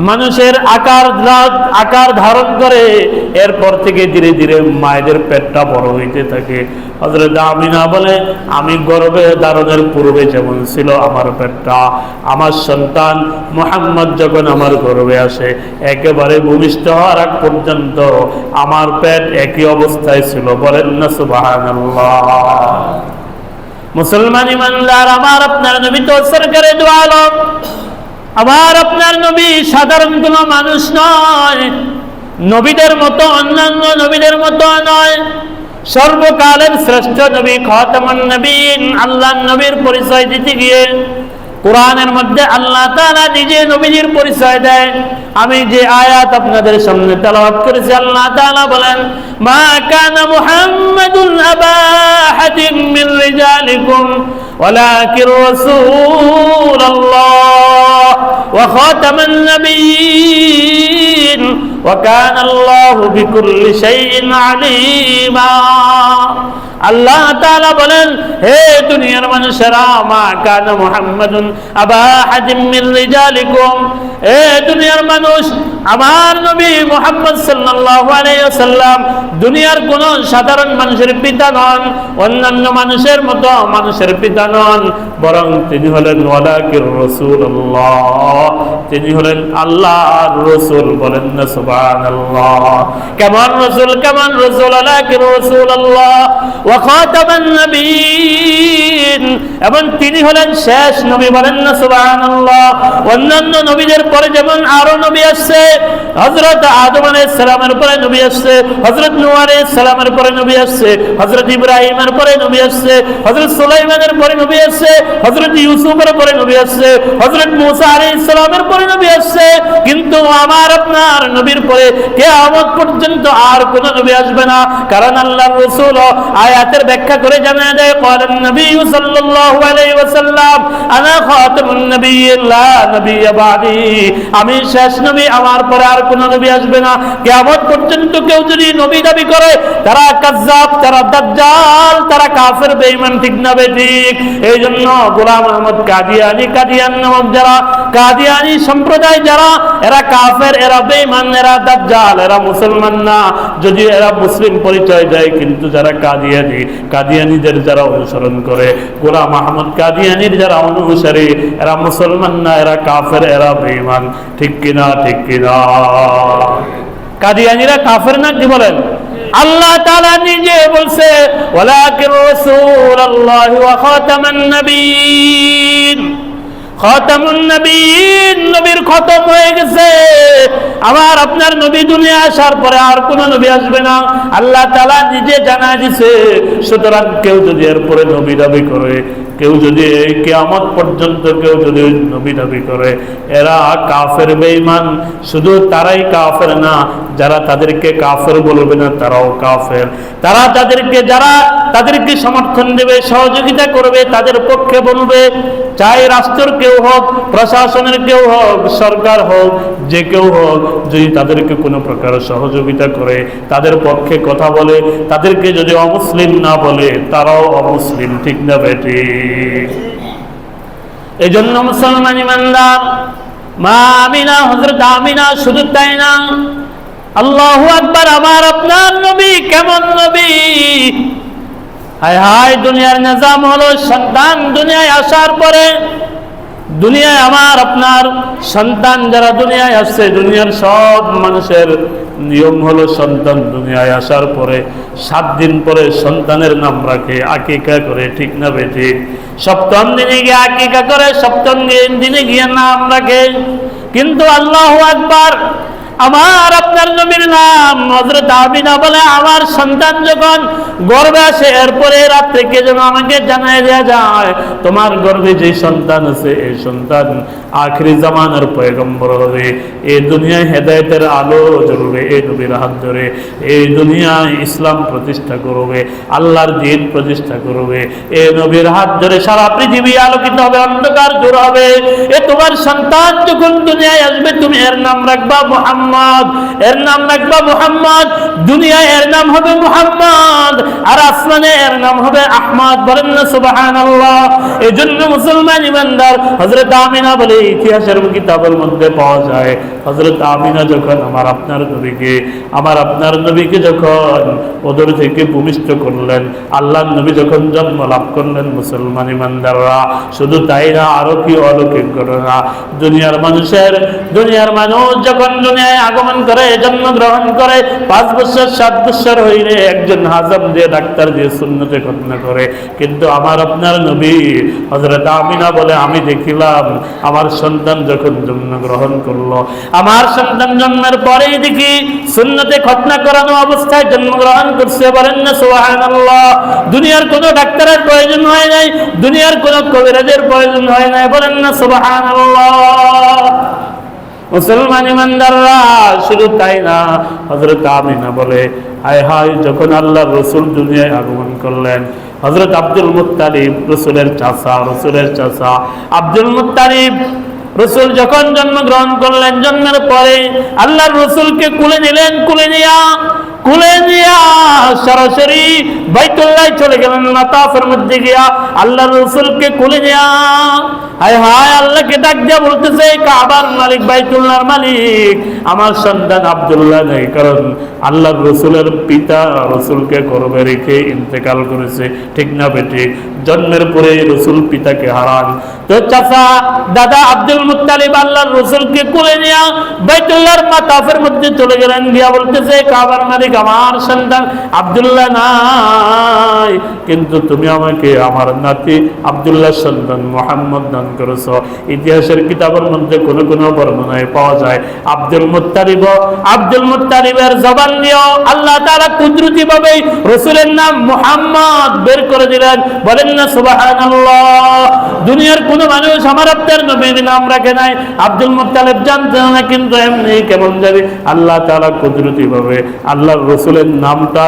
Speaker 1: মানুষের আকার ধারণ করে, এরপর থেকে ধীরে ধীরে মায়েদের পেটটা বড় হইতে থাকে। হযরত আমিনা বলে, আমি গর্ভে ধারণের পূর্বে যেমন ছিল আমার পেটটা, আমার সন্তান মুহাম্মদ যখন আমার গর্ভে আসে, একেবারে ভূমিষ্ঠ হওয়ার আগ পর্যন্ত আমার পেট একই অবস্থায় ছিল। বলেন না সুবহানাল্লাহ। মুসলমান ইমানদার, আমার আপনার নবী তো সরকারে দো আলম, আমার আপনার নবী সাধারণ কোনো মানুষ নয়, নবীদের মতো, অন্যান্য নবীদের মতো নয়, সর্বকালের শ্রেষ্ঠ নবী, খাতামুন নবীন। আল্লাহর নবীর পরিচয় দিতে গিয়ে কোরআনের মধ্যে আল্লাহ তাআলা নিজে নবীজির পরিচয় দেয়। আমি যে আয়াত আপনাদের সামনে তেলাওয়াত করেছি, আল্লাহ তাআলা বলেন, মা কানা মুহাম্মাদুন আবা আহাদিন মিন রিজালিকুম ওয়ালাকিন রাসূলুল্লাহ ওয়া খাতামান নবিয়্যিন ওয়া কানা আল্লাহু বিকুল্লি শাইইন আলিমা। আল্লাহ তাআলা বলেন, হে দুনিয়ার মানুষেরা, মা কানা মুহাম্মাদুন আবা আহাদিন মিন রিজালিকুম, হে দুনিয়ার মানুষ, আমার নবী মুহাম্মদ সাল্লাল্লাহু আলাইহি ওয়াসাল্লাম দুনিয়ার কোন সাধারণ মানুষের পিতা নন, অন্যান্য মানুষের মতো মানুষের পিতা নন, বরং তিনি হলেন ওয়ালাকির রাসূলুল্লাহ, তিনি হলেন আল্লাহর রাসূল। বলেন না সুবহানাল্লাহ। কেমন রাসূল, কেমন রাসূল, লাকিন রাসূলুল্লাহ ওয়া খাতামান নবিয়্যিন, এবং তিনি হলেন শেষ নবী, বলেন না সুবহানাল্লাহ। অন্যান্য নবীদের পরে যেমন আরো নবী আসছে, হযরত আদম আলাইহিস সালামের পরে নবী আসছে, হযরত নূহ আলাইহিস সালামের পরে নবী আসছে, হযরত ইব্রাহিমের পরে নবী আসছে, হযরত সুলাইমানের পরে নবী আসছে, হযরত ইউসুফের পরে নবী আসছে, হযরত মূসা আলাইহিস সালামের পরে নবী আসছে। কিন্তু আমার আপনার নবীর পরে কিয়ামত পর্যন্ত আর কোন নবী আসবে না। কারণ আল্লাহর রাসূল আয়াতের ব্যাখ্যা করে জানায় দেয়, ক্বালান নবী সাল্লাল্লাহু আলাইহি ওয়াসাল্লাম আনা খাতামুন নবিয়্যিন লা নবিয়্যা বাদি, আমি শেষ নবী, আমার পরে আর কোন নবী আসবে না। কিয়ামত পর্যন্ত কেউ যদি নবী দাবি করে, তারা কাযযাব, তারা দাজ্জাল, তারা কাফের, বেঈমান, ঠিক না বেঠিক? এই জন্য গোলাম আহমদ কাদিয়ানী, কাদিয়ান নামক যারা কাদিয়ানী সম্প্রদায় যারা, এরা কাফের, এরা বেঈমান, এরা দাজ্জাল, এরা মুসলমান না। যদি এরা মুসলিম পরিচয় দেয়, কিন্তু যারা কাদিয়ানী, কাদিয়ানীদের যারা অনুসরণ করে, গোলাম আহমদ কাদিয়ানীর যারা অনুসারী, এরা মুসলমান না, এরা কাফের, এরা বেঈমান, ঠিক কিনা? ঠিক কিনা? কাদিয়ানীরা কাফের না? কি বলেন? আল্লাহ তাআলা নিজে বলছে, ওয়ালাকিন রাসূলুল্লাহ ওয়া খাতামান নবিয়্যিন, খাতামুন নবিয়্যিন, নবীর খতম হয়ে গেছে। আমার আপনার নবী দুনিয়া আসার পরে আর কোন নবী আসবে না, আল্লাহ তাআলা নিজে জানায় দিয়েছে। সুতরাং কেউ যদি এরপরে নবী দাবি করে, কেউ যদি এই কিয়ামত পর্যন্ত কেউ যদি নবী দাবি করে, এরা কাফের, বেঈমান। শুধু তারাই কাফের না, যারা তাদেরকে কাফের বলবে না তারাও কাফের। তারা তাদেরকে, যারা তাদেরকে সমর্থন দেবে, সহযোগিতা করবে, তাদের পক্ষে বলবে, চাই রাষ্ট্রের কেউ হোক, প্রশাসনের কেউ হোক, সরকার হোক, যে কেউ হোক, যদি তাদেরকে কোনো প্রকার সহযোগিতা করে, তাদের পক্ষে কথা বলে, তাদেরকে যদি অমুসলিম না বলে, তারাও অমুসলিম, ঠিক না বেঠিক? এই জন্য মুসলমান ইমানদার, মা আমিনা, হযরত আমিনা, শুধু তাই না, আল্লাহু আকবার, আমার আপনার নবী কেমন নবী! হায় হায়, দুনিয়ার নিজাম হলো সন্তান দুনিয়ায় আসার পরে, দুনিয়ায় আমার আপনার সন্তান যারা দুনিয়ায় আসছে, দুনিয়ার সব মানুষের নিয়ম হলো সন্তান দুনিয়ায় আসার পরে 7 দিন পরে সন্তানের নাম রাখে, আকিকা করে, ঠিক না বেঠিক? সপ্তম দিনে গিয়ে আকিকা করে, সপ্তম দিনে গিয়ে নাম রাখে। কিন্তু আল্লাহু আকবার, আমার আপনার নবীর নাম হযরত আমিনা বলে, আমার সন্তান যখন গর্ভে আসে, এরপরে রাত্রে কে যেন আমাকে জানায় দেয়া যায়, তোমার গর্ভে যে সন্তান আছে, এই সন্তান আখিরি জামানার পয়গম্বর হবে, এই দুনিয়ায় হেদায়েতের আলো জ্বলবে, এই নবীর হাত ধরে এই দুনিয়ায় ইসলাম প্রতিষ্ঠা করবে, আল্লাহর দ্বীন প্রতিষ্ঠা করবে। এই নবীর হাত ধরে সারা পৃথিবী আলোকিত হবে, অন্ধকার দূর হবে। এ তোমার সন্তান যখন দুনিয়ায় আসবে, তুমি এর নাম রাখবা মুহাম্মদ, এর নাম রাখবা মুহাম্মদ। দুনিয়ায় এর নাম হবে মুহাম্মদ, আর আসমানে এর নাম হবে আহমদ, বলেন না সুবহানাল্লাহ। এই জন্য মুসলমান ইমানদার, হযরত আমিনা বলে ইতিহাসের কিতাবের মধ্যে পাওয়া যায়, হযরত আমিনা যখন আমার আপনার নবীকে যখন ওদের থেকে ভূমিষ্ঠ করলেন, আল্লাহর নবী যখন জন্ম লাভ করলেন, মুসলমান ইমানদাররা, শুধু তাই না, আরো কি অলৌকিক ঘটনা! দুনিয়ার মানুষ যখন দুনিয়ায় আগমন করে, জন্মগ্রহণ করে, 5 বছর 7 বছর হইলে একজন হাজাম দিয়ে, ডাক্তার দিয়ে সুন্নতে খতনা করে। কিন্তু আমার আপনার নবী হযরত আমিনা বলে, আমি দেখিলাম আমার সন্তান যখন জন্মগ্রহণ করলো, আমার সন্তান জন্মের পরেই দেখি সুন্নতে খতনা করানো অবস্থায় জন্মগ্রহণ করছে, বলেন না সুবহানাল্লাহ। দুনিয়ার কোনো ডাক্তারের প্রয়োজন হয় নাই, দুনিয়ার কোনো কবিরাজের প্রয়োজন হয় নাই, বলেন না সুবহানাল্লাহ। মুসলমান ইমানদাররা, শুধু তাই না, হযরত আমিনা বলে, হায় হায়, যখন আল্লাহর রাসূল দুনিয়ায় আগমন করলেন, হযরত আব্দুল মুত্তালিব, রাসূলের চাচা আব্দুল মুত্তালিব, রাসূল যখন জন্মগ্রহণ করলেন, জন্মের পরে আল্লাহর রাসূলকে কুলে নিলেন, কুলে নিয়া কুলে নিয়া সরাসরি বাইতুল্লাহ চলে গেলেন। মাতাফের মধ্যে গিয়া আল্লাহর রাসূলকে কুলে নিয়া হায় হায় আল্লাহকে ডাক দিয়া বলতেছে, কাবার মালিক, বাইতুল্লাহর মালিক, আমার সন্তান আব্দুল্লাহ নেই, কারণ আল্লাহর রাসূলের পিতা রাসূলকে গর্ভে রেখে ইন্তেকাল করেছে। ঠিক না বেটি? জন্মের পরে রাসূল পিতাকে হারান। তো চাচা দাদা আব্দুল মুত্তালিব আল্লাহর রাসূলকে কোলে নিয়ে বাইতুল্লাহর মাতাফের মধ্যে চলে গেলেন, গিয়া বলতেছে, কাবার মালিক, আমার সন্তান আব্দুল্লাহ নাই, কিন্তু তুমি আমাকে আমার নাতি আব্দুল্লাহর সন্তান মুহাম্মদ দান করেছো। ইতিহাসের কিতাবের মধ্যে কোন কোন বর্ণনায় পাওয়া যায় আব্দুল মুত্তালিবের জবান দিয়ে আল্লাহ তাআলা কুদরতি ভাবে রাসূলের নাম মুহাম্মদ বের করে দিলেন। বলেন না সুবহানাল্লাহ। দুনিয়ার কোন মানুষ আমার আপনার নবীর নাম রাখে নাই, আব্দুল মুত্তালিব জানতেন না, কিন্তু এমনি কেমন যাবে আল্লাহ তাআলা কুদরতি ভাবে আল্লাহর রাসূলের নামটা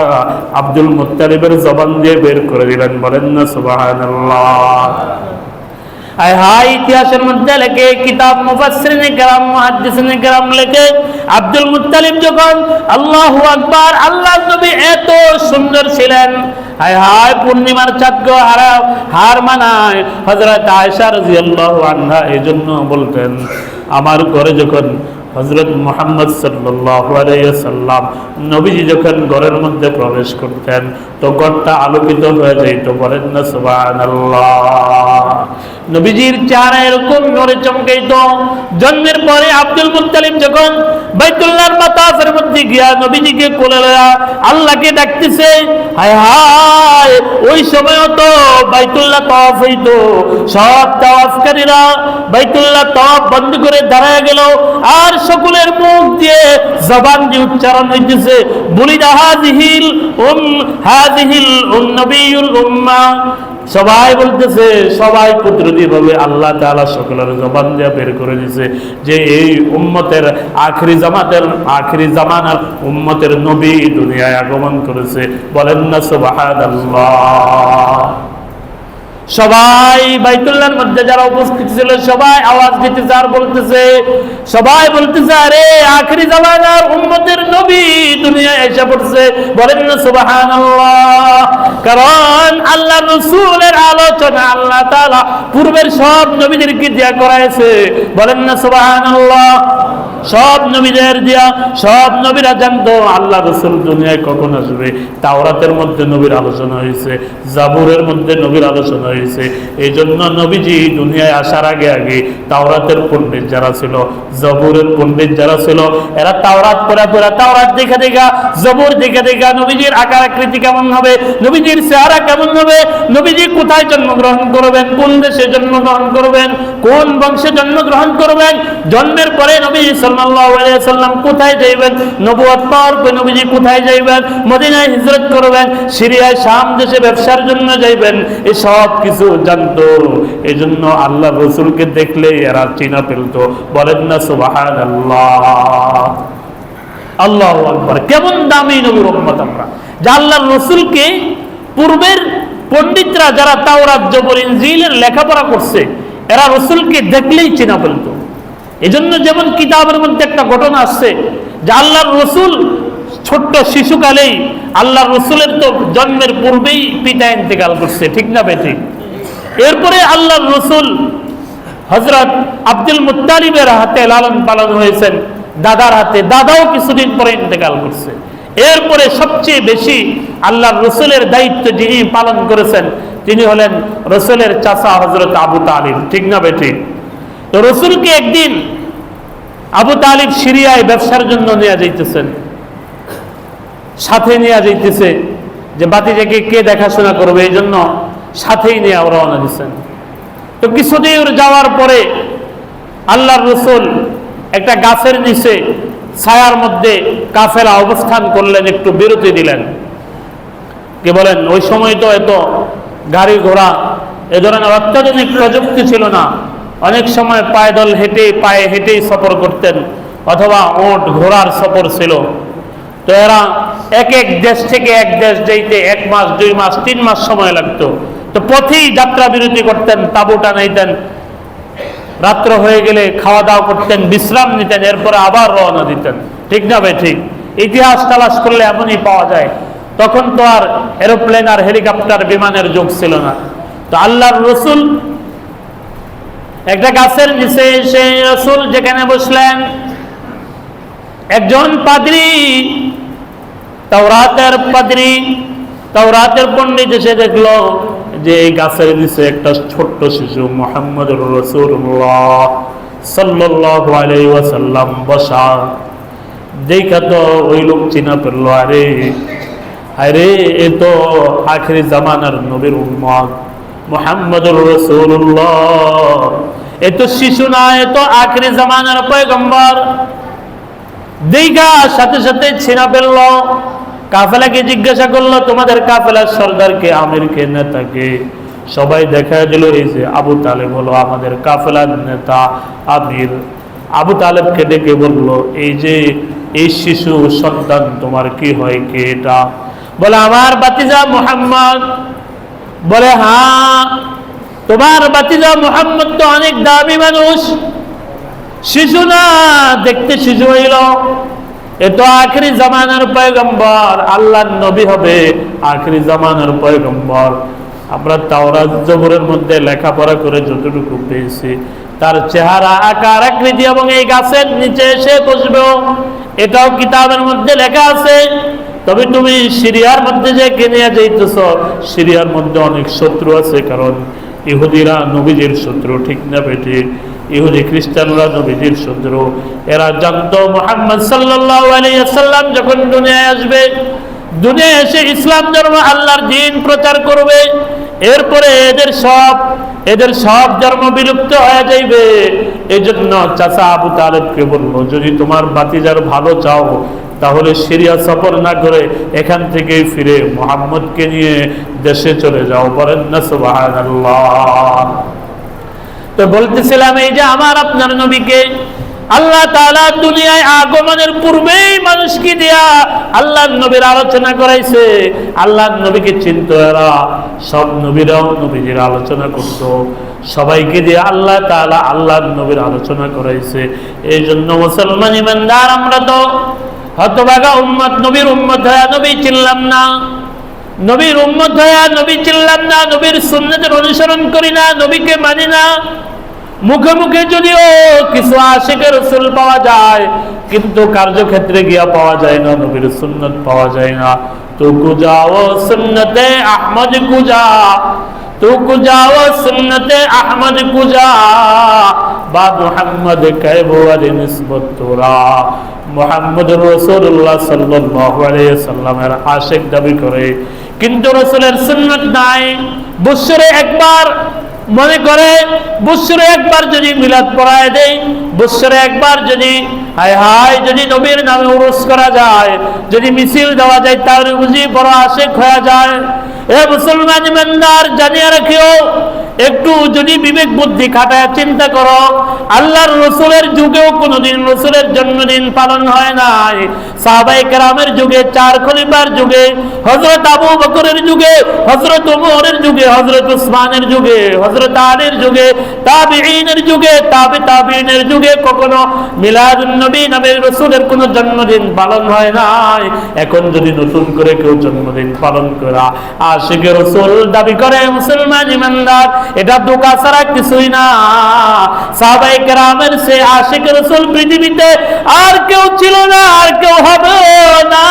Speaker 1: আব্দুল মুত্তালিবের জবান দিয়ে বের করে দিলেন। বলেন না সুবহানাল্লাহ। আয় হায় ইতিহাসের মধ্যে লেখে, কিতাব মুফাসসিরিনে কেরাম, মুহাদ্দিসিনে কেরাম লেখে, আব্দুল মুত্তালিব যখন আল্লাহু আকবার, আল্লাহর নবী এত সুন্দর ছিলেন, হায় হায় পূর্ণিমার চাঁদকে হার মানায়। হযরত আয়েশা রাদিয়াল্লাহু আনহা এজন্য বলতেন, আমার ঘরে যখন হযরত মুহাম্মদ সাল্লাল্লাহু আলাইহি ওয়াসাল্লাম নবীজি যখন ঘরের মধ্যে প্রবেশ করতেন তো ঘরটা আলোকিত হয়ে যেত। বলেন না সুবহানাল্লাহ। নবীজির চেহারা এরকম নূরে চমকাইত। জন্মের পরে আব্দুল মুত্তালিব যখন বাইতুল্লাহর মাতাফের মধ্যে গিয়া নবীজিকে কোলে লয়া আল্লাহকে ডাকতেছে, হায় হায় ওই সময় তো বাইতুল্লাহ তাওয়াফ হইতো, সব তাওয়াফকারীরা বাইতুল্লাহ তাওয়াফ বন্ধ করে দাঁড়ায় গেল, আর সকলের মুখ দিয়ে জবান দিয়ে উচ্চারণ হইতেছে, বুলিদা হাযিহিল নবিয়ুল উম্মাহ। সবাই বলতেছে, সবাই কুদরতি ভাবে আল্লাহ তাআলা সকলের জবান দিয়ে বের করে দিয়েছে যে এই উম্মতের আখিরি জামানার উম্মতের নবী দুনিয়ায় আগমন করেছে। বলেন না সুবহানাল্লাহ। সবাই বাইতুল্লাহর মধ্যে যারা উপস্থিত ছিল সবাই আওয়াজ দিতেছে আর বলতেছে, সবাই বলতেছে, আরে আখিরি জামানার উম্মতের নবী দুনিয়ায় এসে পড়ছে। বলেন না সুবহানাল্লাহ। কারণ আল্লাহর রাসূলের আলোচনা আল্লাহ তাআলা পূর্বের সব নবীদেরকে দিয়া করাইছে। বলেন না সুবহানাল্লাহ। সব নবীদের দিয়া, সব নবীরা জানতো আল্লাহ রাসূল দুনিয়ায় কখন আসবে। তাওরাতের মধ্যে নবীর আলোচনা হয়েছে, জাবুরের মধ্যে নবীর আলোচনা হয়েছে। এই জন্য নবীজি দুনিয়ায় আসার আগে আগে তাওরাতের পণ্ডিত যারা ছিল, জাবুরের পণ্ডিত যারা ছিল, এরা তাওরাত পড়া তাওরাত দেখা দেখা, জাবুর দেখা দেখা নবীজির আকার আকৃতি কেমন হবে, নবীজির চেহারা কেমন হবে, নবীজি কোথায় জন্মগ্রহণ করবেন, কোন দেশে জন্মগ্রহণ করবেন, কোন বংশে জন্মগ্রহণ করবেন, জন্মের পরে নবী সাল্লাল্লাহু আলাইহি ওয়াসাল্লাম কোথায় যাইবেন, নবুয়ত পাওয়ার পরে নবীজি কোথায় যাইবেন, মদিনায় হিজরত করবেন, সিরিয়ায় শাম দেশে ব্যবসার জন্য যাইবেন, এই সব কিছু জানতো। এজন্য আল্লাহর রাসূলকে দেখলে এরা চিনা ফেলতো। বলেন না সুবহানাল্লাহ। আল্লাহু আকবার। কেমন দামি নবীর উম্মত আমরা, যে আল্লাহর রাসূলকে পূর্বের পণ্ডিতরা যারা তাওরাত জবর ইনজিলের লেখাপড়া করছে এরা রাসূলকে দেখলেই চিনা ফেলতো। এজন্য যেমন কিতাবের মধ্যে একটা ঘটনা আসছে যে আল্লাহর রাসূল ছোট্ট শিশুকালেই আল্লাহর রাসূলের তো জন্মের পূর্বেই পিতা ইন্তেকাল করছে। ঠিক না বেঠিক? এরপরে আল্লাহর রাসূল হযরত আব্দুল মুত্তালিবের হাতে লালন পালন হয়েছেন, দাদার হাতে, দাদাও কিছুদিন পরে ইন্তেকাল করছে। এরপরে সবচেয়ে বেশি আল্লাহর রাসূলের দায়িত্ব যিনি পালন করেছেন তিনি হলেন রাসূলের চাচা হযরত আবু তালিব। ঠিক না বেঠিক? তো রাসূলকে একদিন আবু তালিব সিরিয়ায় ব্যবসার জন্য নিয়ে যাইতেছেন, সাথে নিয়ে যাইতেছে যে বাতিজাকে কে দেখাশোনা করবে, এই জন্য সাথেই নিয়ে রওনা দিচ্ছেন। তো কিছুদূর যাওয়ার পরে আল্লাহর রাসূল একটা গাছের নিচে ছায়ার মধ্যে কাফেলা অবস্থান করলেন, একটু বিরতি দিলেন। কি বলেন, ওই সময় তো এত গাড়ি ঘোড়া এ ধরনের অত্যাধুনিক প্রযুক্তি ছিল না। অনেক সময় পায়ে হেঁটেই সফর করতেন, অথবা ওট ঘোড়ার সফর ছিল। তো এরা এক এক দেশ থেকে এক দেশ যাইতে 1 মাস 2 মাস 3 মাস সময় লাগতো। তো পথেই যাত্রা বিরতি করতেন, তাঁবু টানাইতেন, রাত্র হয়ে গেলে খাওয়া দাওয়া করতেন, বিশ্রাম নিতেন, এরপরে আবার রওনা দিতেন। ঠিক না ভাই? ঠিক। ইতিহাস তালাশ করলে এমনই পাওয়া যায়। তখন তো আর এরোপ্লেন আর হেলিকপ্টার বিমানের যুগ ছিল না। তো আল্লাহর রসুল একটা গাছের নিচে, সেই রসুল যেখানে বসলেন, একজন পাদ্রী, তাওরাতের পাদ্রী, তাওরাতের পণ্ডিত এসে দেখলো যে এই গাছের নিচে একটা ছোট্ট শিশু মুহাম্মদুর রাসূলুল্লাহ সাল্লাল্লাহু আলাইহি ওয়াসাল্লাম বসা। দেখা তো ওই লোক চিনা পেল, আরে আরে এ তো আখিরি জামানার নবীর উম্মত মুহাম্মদুর রাসূলুল্লাহ। এ তো শিশু না, এ তো আখিরি জামানার পয়গম্বর। দেখা সাথে সাথে চিনা পেল। কাফেলাকে জিজ্ঞাসা করলো, তোমাদের কাফেলার সর্দারকে, আমিরকে, নেতাকে? সবাই দেখা দিল এই যে আবু তালেব হলো আমাদের কাফেলার নেতা, আমির। আবু তালেবকে ডেকে বললো, এই যে এই শিশু সন্তান তোমার কি হয়, কে এটা? বলে আমার বাতিজা মুহাম্মদ। বলে হ্যাঁ, তোমার বাতিজা মুহাম্মদ তো অনেক দামি মানুষ, শিশু না, দেখতে শিশু হইল। এ তো আখেরি জামানার পয়গম্বর, আল্লাহর নবী হবে, আখেরি জামানার পয়গম্বর। আমরা তাওরাত জবরের মধ্যে লেখাপড়া করে যতটুকু পেয়েছি, তার চেহারা, আকার, আকৃতি এবং এই গাছের নিচে এসে বসবে, এটাও কিতাবের মধ্যে লেখা আছে। তবে তুমি সিরিয়ার মধ্যে যে কেনিয়া যাইতেছ, সিরিয়ার মধ্যে অনেক শত্রু আছে, কারণ ইহুদিরা নবীজির শত্রু, ঠিক না বেটি? ইহুদি খ্রিস্টানরা নবীজির শত্রু। এরা জানতো মুহাম্মদ সাল্লাল্লাহু আলাইহি ওয়াসাল্লাম যখন দুনিয়ায় আসবে, দুনিয়ায় এসে ইসলাম ধর্ম, আল্লাহর দ্বীন প্রচার করবে, এরপরে এদের সব ধর্ম বিলুপ্ত হয়ে যাইবে। এই জন্য চাচা আবু তালেবকে বলল, যদি তোমার বাতিজার ভালো চাও তাহলে সিরিয়া সফর না করে এখান থেকে ফিরে মুহাম্মদকে নিয়ে দেশে চলে যাও। বলেন না সুবহানাল্লাহ। তো বলতেছিলাম, এই যে আমার আপনার নবীকে আল্লাহ তাআলা দুনিয়ায় আগমনের পূর্বেই মানুষকে দিয়া আল্লাহর নবীর আলোচনা করাইছে। আল্লাহর নবীকে চিনতো এরা, সব নবীরাও নবীজির আলোচনা করত, সবাইকে দিয়ে আল্লাহ তাআলা আল্লাহর নবীর আলোচনা করাইছে। এই জন্য মুসলমান ইমানদার আমরা তো হতভাগা উম্মত, নবীর উম্মত হয়ে নবী চিনলাম না, নবীর উম্মত হয়ে নবী চিনলাম না, নবীর সুন্নতের অনুসরণ করি না, নবীকে মানি না। মুখে মুখে যদিও কিছু আশিকে রাসূল পাওয়া যায়, কিন্তু কার্যক্ষেত্রে গিয়া পাওয়া যায় না, নবীর সুন্নত পাওয়া যায় না। তো কুজাও সুন্নতে আহমদ কুজা, তো কুজাও সুন্নতে আহমদ কুজা, বা মুহাম্মদ কায়বুয়ার নিসবত তোরা। মুহাম্মদুর রাসূলুল্লাহ সাল্লাল্লাহু আলাইহি ওয়াসাল্লামের আশিক দাবি করে, কিন্তু রাসূলের সুন্নাত নাই। বছরে একবার মনে করে, বছরে একবার যদি মিলাদ পড়ায় দেয়, বছরে একবার যদি হায় হায় যদি নবীর নামে উরুস করা যায়, যদি মিছিল দেওয়া যায়, তাহলে বুঝি বড় আশিক হয়ে যায়। এ মুসলমান ইমানদার, জানিয়ে রাখিও, একটু যদি বিবেক বুদ্ধি খাটায় চিন্তা করো, আল্লাহর রসুলের যুগেও কোনোদিন রসুলের জন্মদিন পালন হয় নাই। সাহাবায়ে কেরামের যুগে, 4 খলিফার যুগে, হযরত আবু বকরের যুগে, হযরত ওমরের যুগে, হযরত উসমানের যুগে, হযরত আলীর যুগে, তাবিঈনের যুগে, তাবিঈনের যুগে কখনো মিলাদুন নবী নামে রসুলের কোনো জন্মদিন পালন হয় নাই। এখন যদি নতুন করে কেউ জন্মদিন পালন করা আশিকে রসুল দাবি করে, মুসলমান ইমানদার, এটা ধোঁকা ছাড়া কিছুই না। সাহাবায়ে কেরামের সে আশিক রাসূল পৃথিবীতে আর কেউ ছিল না, আর কেউ হবে না,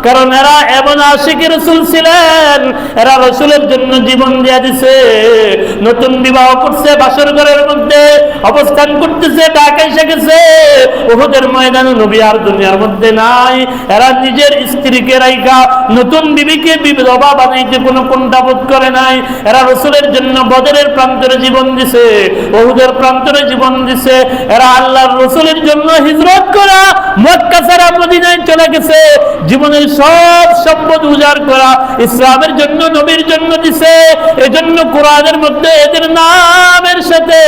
Speaker 1: কারণ এরা এমন আশিক রাসূল ছিলেন, এরা রাসূলের জন্য জীবন দিয়ে দিছে। নতুন বিবাহ করছে, বাসর ঘরের মধ্যে অবস্থান করতেছে, ঢাকা এসে গেছে, উহুদের ময়দানে নবী আর দুনিয়ার মধ্যে নাই। এরা নিজের স্ত্রীকে রাইখা নতুন বিবিকে বিধবা বানাইতে কোনো কুণ্ঠাবোধ করে নাই। এরা রাসূলের জন্য বদরের প্রান্তরে জীবন দিছে, উহুদের প্রান্তরে জীবন দিছে। এরা আল্লাহর রাসূলের জন্য হিজরত করা মক্কা ছেড়ে মদিনায় চলে গেছে, জীবনের সব সম্পদ উজাড় করা ইসলামের জন্য, নবীর জন্য দিছে। এজন্য কোরআনের মধ্যে এদের নামের সাথে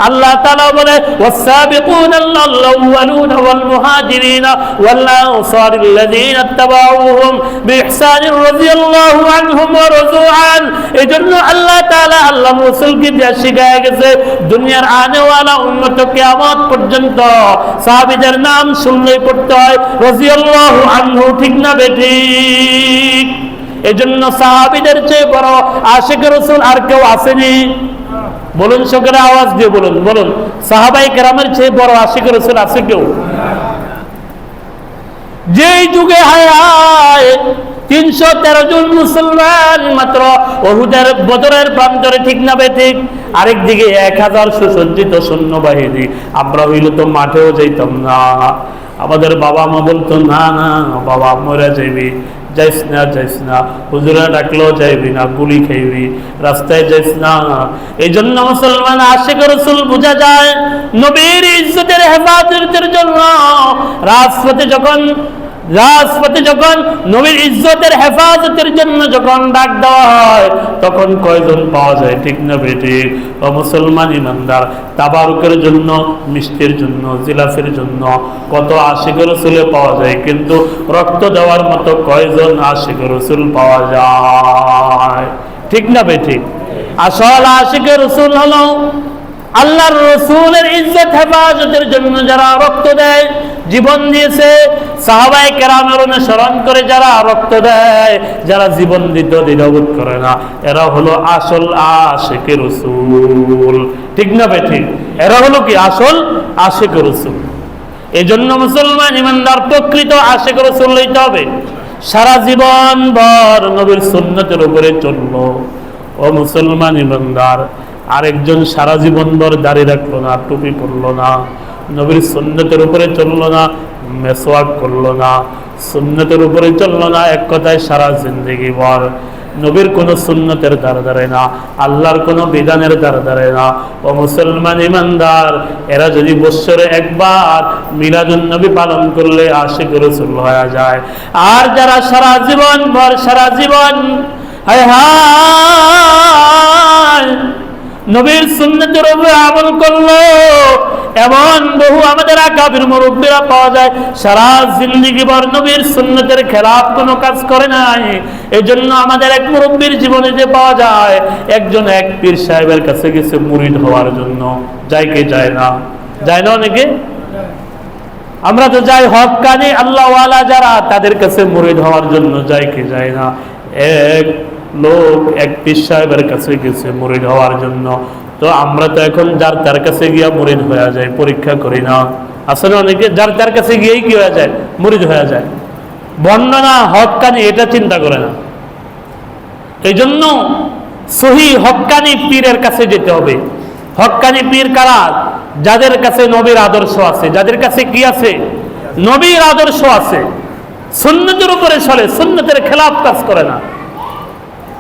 Speaker 1: আল্লাহ তাআলা বলে ওয়াসাবিকুনা আল-আউওয়ালুনা ওয়াল মুহাজিরিনা ওয়াল আনসারিল্লাযীনা ইত্তাবাউহুম বিইহসানির রাদিয়াল্লাহু আনহুম ওয়া রাযু আন। এজন্য আল্লাহ তাআলা আল্লাহ রাসূলকে দেয়া শিখায় গেছে দুনিয়ার আনেওয়ালা উম্মত কিয়ামত পর্যন্ত সাহাবীদের নাম শুনলেই পড়তে হয় রাদিয়াল্লাহু আনহু, ঠিক না বেঠিক? এজন্য সাহাবীদের চেয়ে বড় আশিক রাসূল আর কেউ আসেনি? বলুন সকলে আওয়াজ দিয়ে বলুন, বলুন সাহাবায়ে কেরামের চেয়ে বড় আশিক রাসূল আছে কেউ? যেই যুগে হায় 313 জন মুসলমান মাত্র উহুদের বদরের প্রান্তরে, ঠিক না বেঠিক? আরেক দিকে 1000 সুসজ্জিত সৈন্যবাহিনী। আমরা হইলে তো মাঠেও যাইতাম না। আমাদের বাবা মা বলতো না না বাবা মরে যাইবি, যাইস না যাইস না, হুজুরা ডাকলেও যাইবি না, গুলি খাইবি, রাস্তায় যাইস না। এই জন্য মুসলমান আশিক রাসূল বোঝা যায় নবীর ইজ্জতের হেফাজতের জন্য রাজপথে যখন নবীর ইজ্জতের হেফাজতের জন্য যখন ডাক দেওয়া হয় তখন কয়জন পাওয়া যায়, ঠিক না বেঠিক? ও মুসলমান ইমানদার, তাবারুকের জন্য, মিষ্টির জন্য, জিলাফের জন্য কত আশিক রাসূলে পাওয়া যায়, কিন্তু রক্ত দেওয়ার মতো কয়জন আশিক রাসূল পাওয়া যায়, ঠিক না বেঠিক? আসল আশিক রাসূল হলো আল্লাহর রাসূলের ইজ্জত হেফাজতের জন্য যারা রক্ত দেয়, জীবন দিয়েছে। সাহাবায়ে কেরামের অনুসরণ করে যারা রক্ত দেয়, যারা জীবন দিতে দ্বিধাবোধ করে না, এরা হলো আসল আশিক রাসূল, ঠিক না বেঠিক? এরা হলো কি আসল আশিক রাসূল। এই জন্য মুসলমান ইমানদার প্রকৃত আশিক রাসূল হইতে হবে। সারা জীবন ভর নবীর সুন্নতের উপরে চললো। ও মুসলমান ইমানদার, আরেকজন সারা জীবন ভর দাড়ি রাখলো না, টুপি পরলো না, নবীর সুন্নতের উপরে চললো না, মেসওয়াক করলো না, সুন্নতের উপরে চললো না, এক কথায় সারা জিন্দেগি ভর নবীর কোন সুন্নতের দ্বারা দাঁড়ায় না, আল্লাহর কোন বিধানের দ্বারা দাঁড়ায় না। ও মুসলমান ইমানদার, এরা যদি বৎসরে একবার মিলাদুন নবী পালন করলে আশিক রাসূল হয়ে যায়। আর যারা সারা জীবন ভর সারা জীবন হায় হায় নবীর সুন্নতের উপরে আমল করলো, এমন বহু আমাদের আকাবির মুরব্বীরা পাওয়া যায় সারা জিন্দেগি ভর নবীর সুন্নতের খেলাফ কোনো কাজ করে নাই। এই জন্য আমাদের এক মুরব্বীর জীবনে যে পাওয়া যায়, একজন এক পীর সাহেবের কাছে গেছে মুরিদ হওয়ার জন্য। যায় কে যায় না? যায় না অনেকে? আমরা তো যাই হক্কানি আল্লাহওয়ালা যারা, তাদের কাছে মুরিদ হওয়ার জন্য যায় কে যায় না? এক লোক এক পীর সাহেবের কাছে গেছে মুরিদ হওয়ার জন্য। তো আমরা তো এখন যার তার কাছে গিয়া মুরিদ হয়ে যায়, পরীক্ষা করি না। আসলে অনেকে যার তার কাছে গিয়েই কি হয়ে যায়, মুরিদ হয়ে যায়। বর্ণনা হক্কানি এটা চিন্তা করে না। এই জন্য সহি হক্কানি পীরের কাছে যেতে হবে। হক্কানি পীর কারা? যাদের কাছে নবীর আদর্শ আছে, যাদের কাছে কি আছে, নবীর আদর্শ আছে, সুন্নতের উপরে চলে, সুন্নতের খেলাফ কাজ করে না।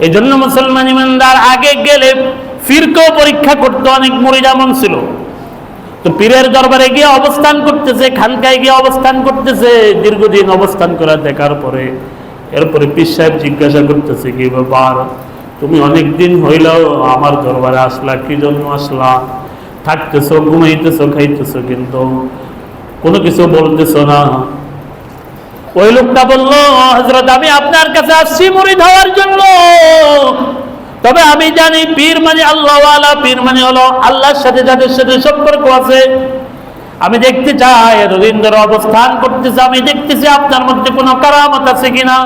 Speaker 1: এই জন্য মুসলমান ইমানদার আগে গেলে পীরকেও পরীক্ষা করতে অনেক মুরিদ এমন ছিল। তো পীরের দরবারে গিয়ে অবস্থান করতেছে, খানকায় গিয়ে অবস্থান করতেছে, দীর্ঘদিন অবস্থান করে দেখার পরে এরপরে পীর সাহেব জিজ্ঞাসা করতেছে, কি ব্যাপার, তুমি অনেক দিন হইলেও আমার দরবারে আসলা, কি জন্য আসলা? থাকতেছো, ঘুমাইতেছো, খাইতেছো, কিন্তু কোনো কিছু বলতেছো না। ওই লোকটা বলল, হযরত আমি আপনার কাছে আসছি মুরিদ হওয়ার জন্য, তবে আমি জানি পীর মানে আল্লাহওয়ালা, পীর মানে হলো আল্লাহর সাথে যাদের সাথে সম্পর্ক আছে। আমি দেখতে চাই এতদিন ধরে অবস্থান করতেছে, আমি দেখতেছি আপনার মধ্যে কোনো কারামত আছে কিনা,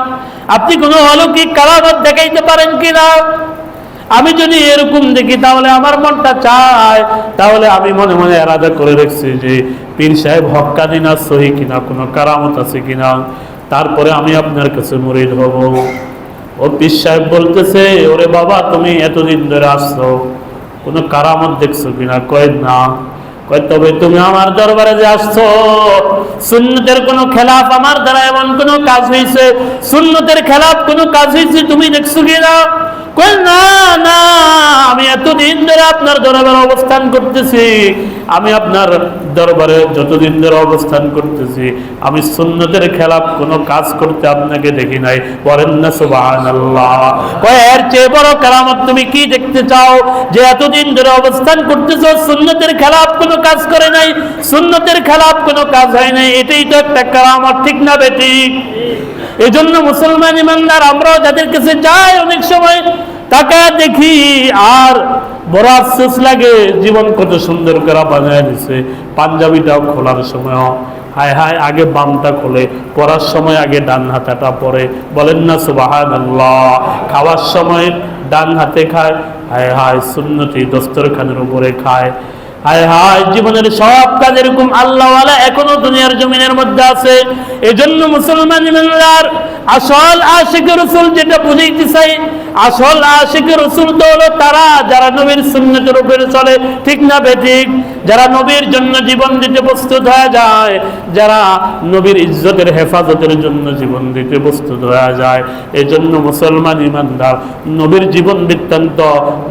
Speaker 1: আপনি কোনো অলৌকিক কারামত দেখাইতে পারেন কিনা। আমি যদি এরকম দেখি তাহলে আমার মনটা চায়, তাহলে আমি মনে মনে এরাদা করে রাখছি যে পীর সাহেব হক্কানি না সহি কিনা, কোনো কারামত আছে কিনা, তারপরে আমি আপনার কাছে মুরিদ হব। ও পীর সাহেব বলতেছে, ওরে বাবা তুমি এতদিন ধরে আসছো, কোনো কারামত দেখছো কিনা? কয় না। কয় তবে তুমি আমার দরবারে যে আসছো, সুন্নতের কোনো খেলাফ আমার দ্বারা এমন কোনো কাজ হয়েছে, সুন্নতের খেলাফ কোনো কাজ হয়েছে তুমি দেখছো কিনা? কই না না, আমি এতদিন ধরে আপনার দরবারে অবস্থান করতেছি, আমি আপনার দরবারে যতদিন ধরে অবস্থান করতেছি, আমি সুন্নতের খেলাফ কোনো কাজ করতে আপনাকে দেখি নাই। বলেন না সুবহানাল্লাহ। কয় এর চেয়ে বড় কারামত তুমি কি দেখতে চাও, যে এতদিন ধরে অবস্থান করতেছো, সুন্নতের খেলাফ কোনো কাজ করে নাই, সুন্নতের খেলাফ কোনো কাজ হয় নাই, এটাই তো একটা কারামত, ঠিক না বেঠিক? এই জন্য মুসলমান ইমানদার আমরাও যাদের কাছে যাই, অনেক সময় টাকা দেখি আর বড় আফসোস লাগে, জীবন কত সুন্দর করে বানায় দিছে, পাঞ্জাবিটাও খোলার সময় হায় হায় আগে বামটা খোলে, পড়ার সময় আগে ডান হাতাটা পরে। বলেন না সুবহানাল্লাহ। খাওয়ার সময় ডান হাতে খায়, হায় হায় সুন্নতি দস্তরখানের উপরে খায়। হায় হায় জীবনের সব কাজ এরকম আল্লাহওয়ালা এখনো দুনিয়ার জমিনের মধ্যে আছে। এজন্য মুসলমান ইমানদার আসল আশিকে রাসূল যেটা বুঝাইতে চাই, আসল আশিকে রাসূল তো হলো তারা যারা নবীর সুন্নতের উপরে চলে, ঠিক না বেঠিক? যারা নবীর জন্য জীবন দিতে প্রস্তুত হয়ে যায়, যারা নবীর ইজ্জতের হেফাজতের জন্য জীবন দিতে প্রস্তুত হয়ে যায়। এই জন্য মুসলমান ইমানদার নবীর জীবন বৃত্তান্ত,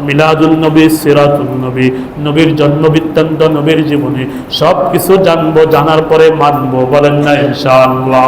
Speaker 1: মিলাদুন নবী, সিরাতুন নবী, নবীর জন্ম বৃত্তান্ত, নবীর জীবনী সব কিছু জানবো, জানার পরে মানবো। বলেন না ইনশাআল্লাহ।